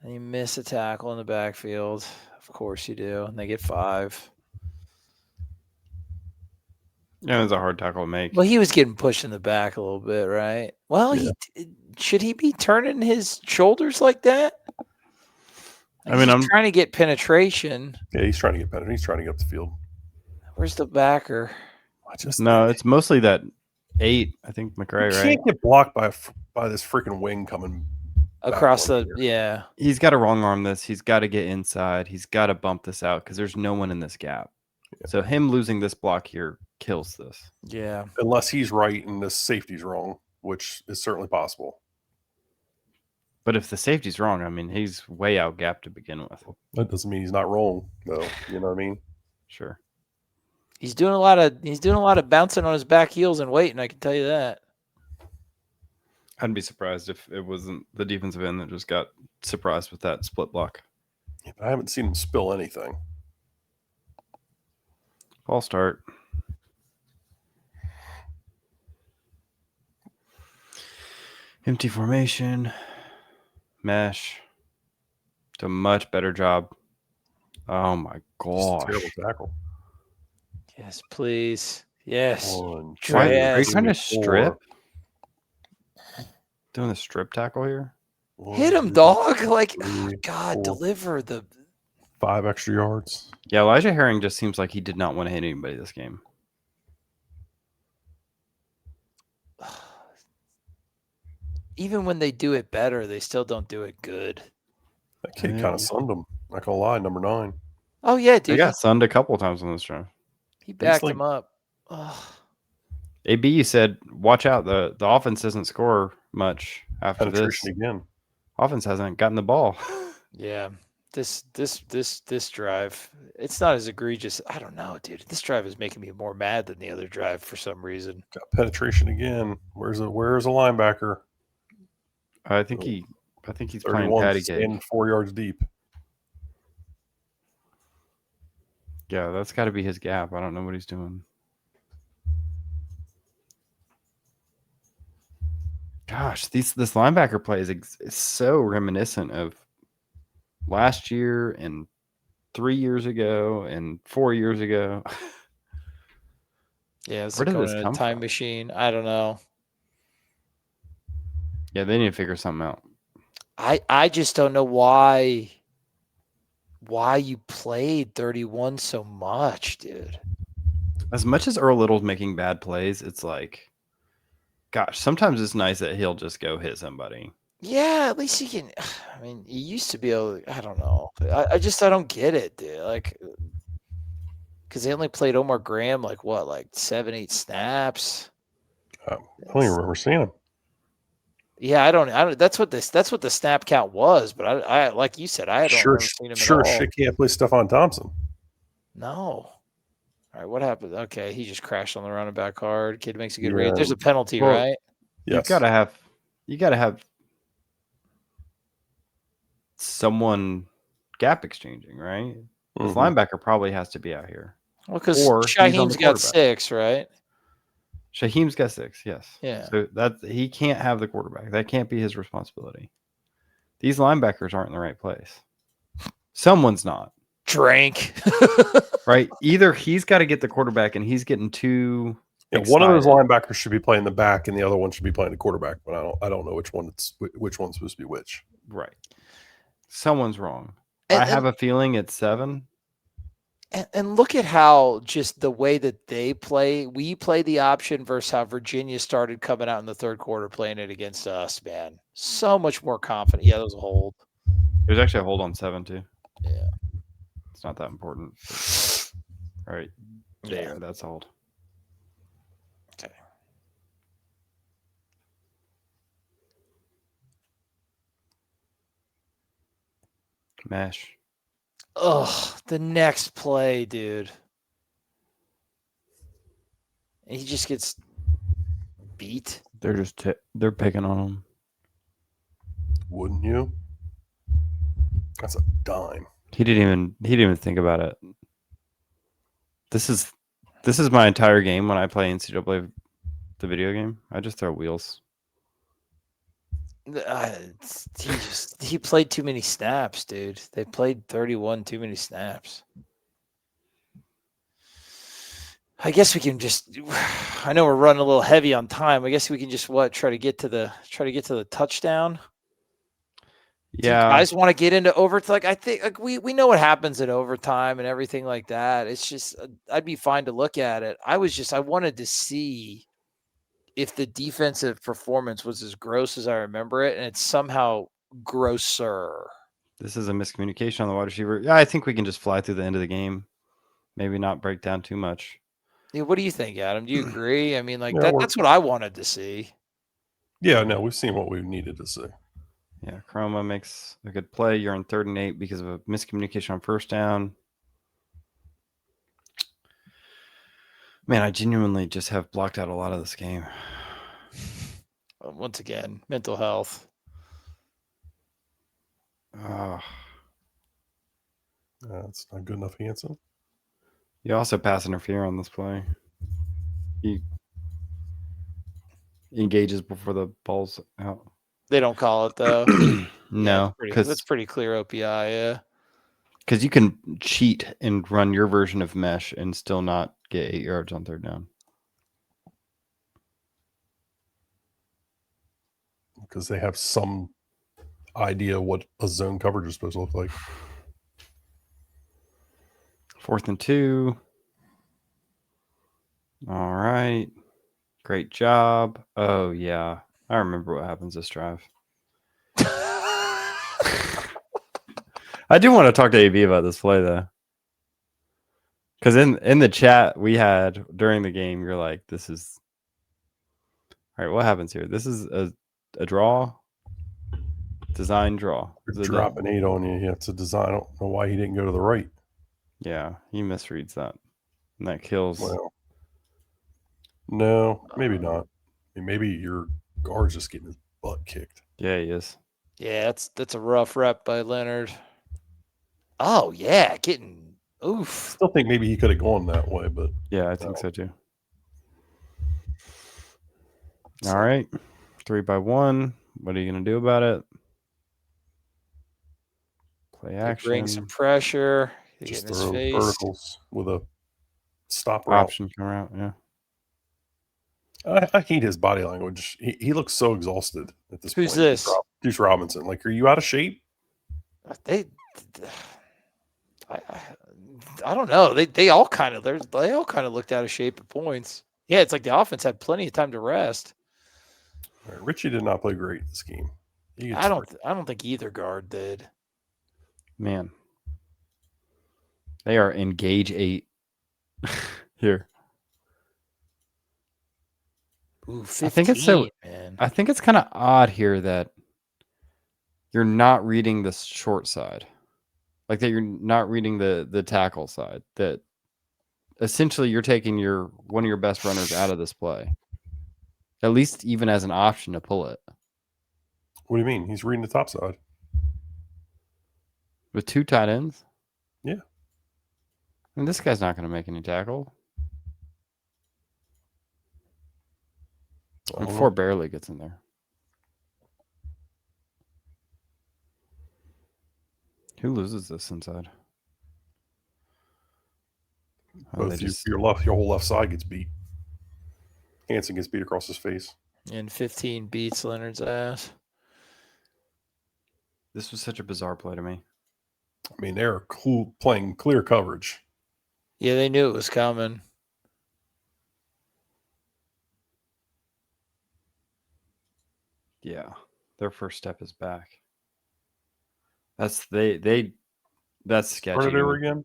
And you miss a tackle in the backfield. Of course you do. And they get 5. Yeah, it's a hard tackle to make. Well, he was getting pushed in the back a little bit, right? Well, Yeah. should he be turning his shoulders like that? I mean, he's I'm trying to get penetration. Yeah, he's trying to get better. He's trying to get up the field. Where's the backer? no, it's mostly that 8. I think McCray, you right? can't get blocked by this freaking wing coming Across back the yeah. He's got to wrong arm this. He's got to get inside. He's got to bump this out because there's no one in this gap. Yeah. So him losing this block here kills this. Yeah. Unless he's right and this safety's wrong, which is certainly possible. But if the safety's wrong, I mean, he's way out gap to begin with. That doesn't mean he's not wrong, though. You know what I mean? Sure. He's doing a lot of bouncing on his back heels and waiting, I can tell you that. I'd be surprised if it wasn't the defensive end that just got surprised with that split block. Yeah, I haven't seen him spill anything. I'll start. Empty formation. Mesh. It's a much better job. Oh my gosh. Terrible tackle. Yes, please. Yes. One, Why- two, are you trying to three, strip? four. Doing the strip tackle here? One, Hit him, two, dog. Like, three, God, four. deliver the. 5 extra yards. Yeah, Elijah Herring just seems like he did not want to hit anybody this game. Even when they do it better, they still don't do it good. That kid Yeah. kind of sunned him. Not gonna lie, number 9. Oh, yeah, They dude. got sunned a couple times on this drive. He backed like- him up. Ugh. AB, you said, watch out. The offense doesn't score much after this. Penetration again. Offense hasn't gotten the ball. Yeah. This drive, it's not as egregious. I don't know, dude. This drive is making me more mad than the other drive for some reason. Got penetration again. Where's a linebacker? I think he's playing 31 patty standing cake. 4 yards deep. Yeah, that's got to be his gap. I don't know what he's doing. Gosh, this linebacker play is so reminiscent of last year and 3 years ago and 4 years ago. Yeah, it's Where like did going this in a come time from? machine. I don't know. Yeah, they need to figure something out. I just don't know why you played 31 so much, dude. As much as Earl Little's making bad plays, it's like, gosh, sometimes it's nice that he'll just go hit somebody. Yeah, at least you can. I mean, you used to be able to, I don't know. I don't get it, dude. Like, because they only played Omar Graham like 7-8 snaps. I don't even remember seeing him. Yeah, I don't. That's what the snap count was. But I like you said, I don't remember seeing him at all. Shit can't play Stephon Thompson. No. All right, what happened? Okay, he just crashed on the running back hard. Kid makes a good Yeah. read. There's a penalty, Well, right? Yes. You gotta have someone gap exchanging, right? This Mhm. linebacker probably has to be out here. Well, because Or he's on the Shaheem's got quarterback. 6, right? Shaheem's got 6, yes. Yeah. So he can't have the quarterback. That can't be his responsibility. These linebackers aren't in the right place. Someone's not. Drank. Right? Either he's got to get the quarterback and he's getting too One of those excited. linebackers should be playing the back, and the other one should be playing the quarterback. But I don't know which one's supposed to be which. Right. Someone's wrong. And- I have a feeling it's 7. And look at how just the way that we play the option versus how Virginia started coming out in the third quarter playing it against us, man. So much more confident. Yeah, that was a hold. There's actually a hold on 7 too. Yeah. It's not that important. All right. There, that's a hold. Okay. Mesh. Ugh, the next play, dude. And he just gets beat. They're just they're picking on him. Wouldn't you? That's a dime. He didn't even think about it. This is my entire game when I play NCAA, the video game. I just throw wheels. He played too many snaps, dude. They played 31 too many snaps. I guess we can just. I know we're running a little heavy on time. I guess we can just try to get to the touchdown. Do you Yeah, guys want to get into overtime? Like I think we know what happens in overtime and everything like that. It's just I'd be fine to look at it. I wanted to see if the defensive performance was as gross as I remember it, and it's somehow grosser. this is a miscommunication on the wide receiver. Yeah, I think we can just fly through the end of the game. Maybe not break down too much. Yeah, what do you think, Adam? Do you agree? I mean, like Yeah, that's what I wanted to see. Yeah, no, we've seen what we needed to see. Yeah, Chroma makes a good play. You're on 3rd and 8 because of a miscommunication on first down. Man, I genuinely just have blocked out a lot of this game. Once again, mental health. That's not good enough answer. You also pass interfere on this play. He engages before the ball's out. They don't call it though. No, that's pretty clear OPI. Yeah, because you can cheat and run your version of mesh and still not get 8 yards on 3rd down. Because they have some idea what a zone coverage is supposed to look like. 4th and 2. All right. Great job. Oh, yeah. I remember what happens this drive. I do want to talk to AB about this play, though. Because in the chat we had during the game, you're like, this is... All right, what happens here? This is a draw. Design draw. They're dropping 8 on you. Yeah, it's a design. I don't know why he didn't go to the right. Yeah, he misreads that. And that kills... Well, no, maybe not. I mean, maybe your guard's just getting his butt kicked. Yeah, he is. Yeah, that's a rough rep by Leonard. Oh yeah, getting oof. Still think maybe he could have gone that way, but yeah, I think so too. All right, 3-by-1. What are you gonna do about it? Play action. Bring some pressure. just his throw face. verticals with a stop route. Option come out. Yeah. I hate his body language. He looks so exhausted at this point. Who's this? Deuce Robinson. Like, are you out of shape? I don't know. They all kind of looked out of shape at points. Yeah, it's like the offense had plenty of time to rest. All right, Richie did not play great this game. I don't think either guard did. Man, they are engage 8 here. Ooh, 15, I think it's so. Man. I think it's kind of odd here that you're not reading the short side, like that you're not reading the tackle side. That essentially you're taking one of your best runners out of this play, at least even as an option to pull it. What do you mean? He's reading the top side With 2 tight ends? Yeah. And this guy's not going to make any tackle. And Ford barely gets in there. Who loses this inside? Oh, your whole left side gets beat. Hansen gets beat across his face. And 15 beats Leonard's ass. This was such a bizarre play to me. I mean, they're playing clear coverage. Yeah, they knew it was coming. Yeah, their first step is back. That's sketchy. Start it over again.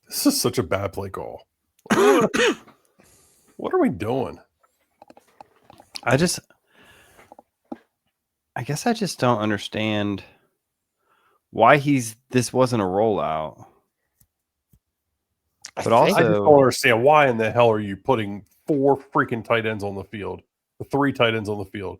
This is such a bad play call. What are we doing? I guess I just don't understand why this wasn't a rollout. But I just don't understand why in the hell are you putting 4 freaking tight ends on the field? 3 tight ends on the field.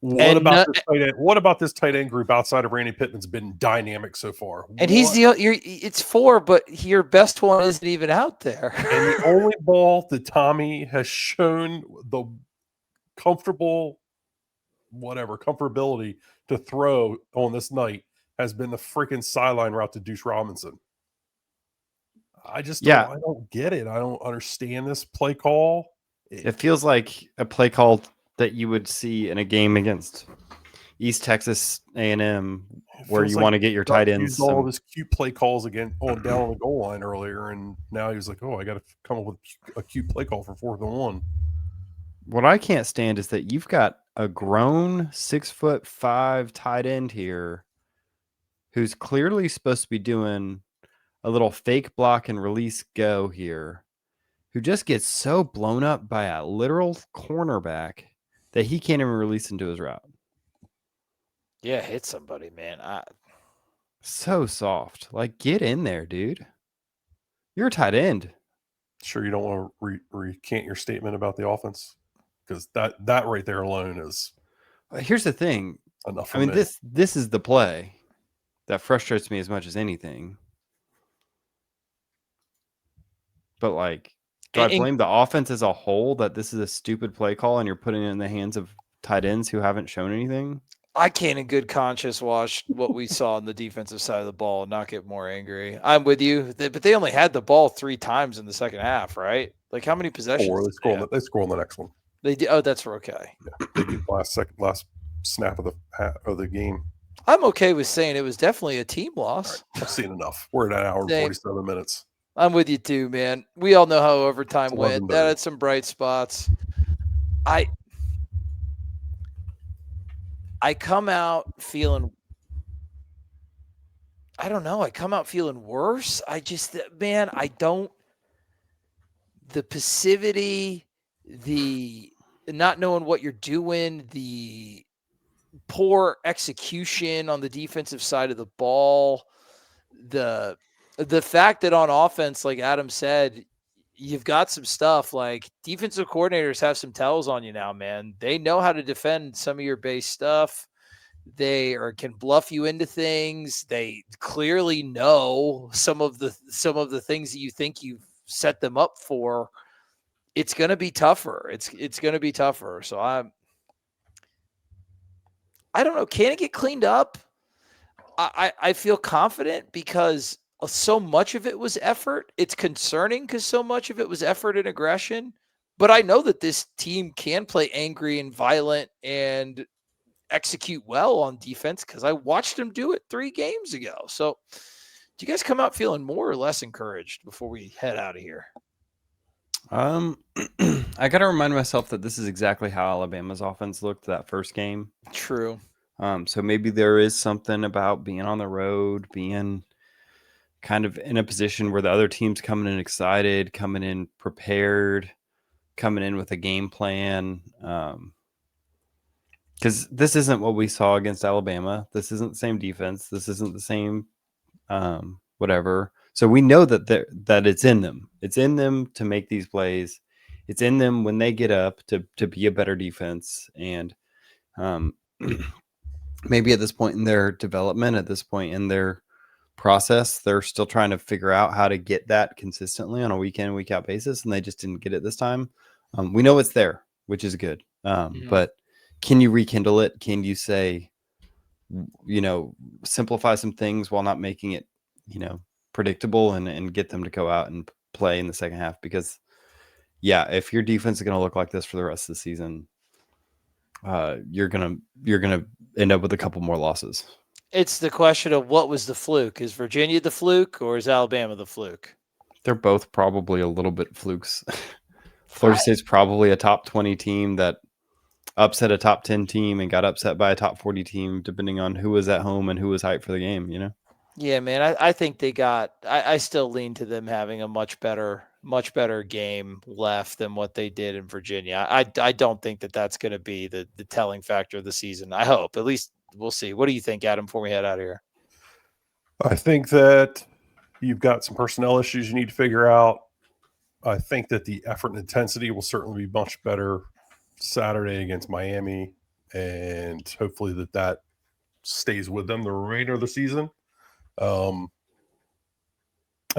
What about this tight end? What about this tight end group outside of Randy Pittman's been dynamic so far? And he's it's 4, but your best one isn't even out there. And the only ball that Tommy has shown the comfortability to throw on this night has been the freaking sideline route to Deuce Robinson. I don't get it. I don't understand this play call. It feels like a play call that you would see in a game against East Texas A&M, where you want to get your tight ends. All of his cute play calls again down on the goal line earlier, and now he's like, "Oh, I got to come up with a cute play call for 4th and 1." What I can't stand is that you've got a grown 6'5" tight end here, who's clearly supposed to be doing a little fake block and release go here, who just gets so blown up by a literal cornerback that he can't even release into his route. Yeah, hit somebody, man. So soft. Like, get in there, dude. You're a tight end. Sure, you don't want to recant your statement about the offense? Because that right there alone is. Here's the thing. Enough. I mean, this is the play that frustrates me as much as anything. But like, do I blame the offense as a whole that this is a stupid play call and you're putting it in the hands of tight ends who haven't shown anything? I can't in good conscience watch what we saw on the defensive side of the ball and not get more angry. I'm with you, but they only had the ball 3 times in the second half, right? Like, how many possessions? 4. They score on the next one. They did. Oh, that's okay. Yeah, they get last snap of the game. I'm okay with saying it was definitely a team loss. Right, I've seen enough. We're at 1 hour and 47 minutes. I'm with you too, man. We all know how overtime went. That had some bright spots. I come out feeling, I don't know. I come out feeling worse. The passivity, the not knowing what you're doing, the poor execution on the defensive side of the ball, the fact that on offense, like Adam said, you've got some stuff. Like, defensive coordinators have some tells on you now, man. They know how to defend some of your base stuff. They can bluff you into things. They clearly know some of the things that you think you've set them up for. It's going to be tougher. It's going to be tougher. So I don't know. Can it get cleaned up? I feel confident because so much of it was effort. It's concerning because so much of it was effort and aggression. But I know that this team can play angry and violent and execute well on defense because I watched them do it 3 games ago. So do you guys come out feeling more or less encouraged before we head out of here? I got to remind myself that this is exactly how Alabama's offense looked that first game. True. So maybe there is something about being on the road, being kind of in a position where the other team's coming in excited, coming in prepared, coming in with a game plan. Because this isn't what we saw against Alabama. This isn't the same defense. This isn't the same whatever. So we know that it's in them. It's in them to make these plays. it's in them when they get up to be a better defense. And maybe at this point in their development, at this point in their process, they're still trying to figure out how to get that consistently on a week in, week out basis, and they just didn't get it this time. We know it's there, which is good. But can you rekindle it? Can you say, simplify some things while not making it, predictable and get them to go out and play in the second half? Because if your defense is going to look like this for the rest of the season, you're gonna end up with a couple more losses. It's the question of what was the fluke. Is Virginia the fluke or is Alabama the fluke? They're both probably a little bit flukes. Florida State's probably a top 20 team that upset a top 10 team and got upset by a top 40 team, depending on who was at home and who was hyped for the game, Yeah, man, I think they got – I still lean to them having a much better game left than what they did in Virginia. I don't think that's going to be the telling factor of the season. I hope. At least we'll see. What do you think, Adam, before we head out of here? I think that you've got some personnel issues you need to figure out. I think that the effort and intensity will certainly be much better Saturday against Miami, and hopefully that stays with them the remainder of the season. I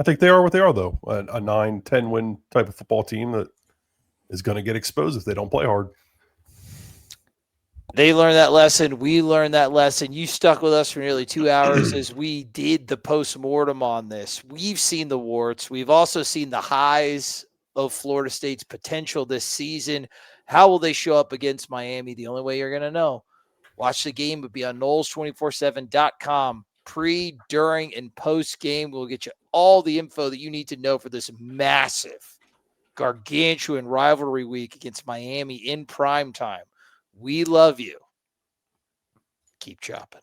think they are what they are, though. A 9-10 win type of football team that is going to get exposed if they don't play hard. They learned that lesson. We learned that lesson. You stuck with us for nearly 2 hours as we did the postmortem on this. We've seen the warts. We've also seen the highs of Florida State's potential this season. How will they show up against Miami? The only way you're going to know. Watch the game. It'll be on Noles247.com. Pre, during, and post game. We'll get you all the info that you need to know for this massive, gargantuan rivalry week against Miami in prime time. We love you. Keep chopping.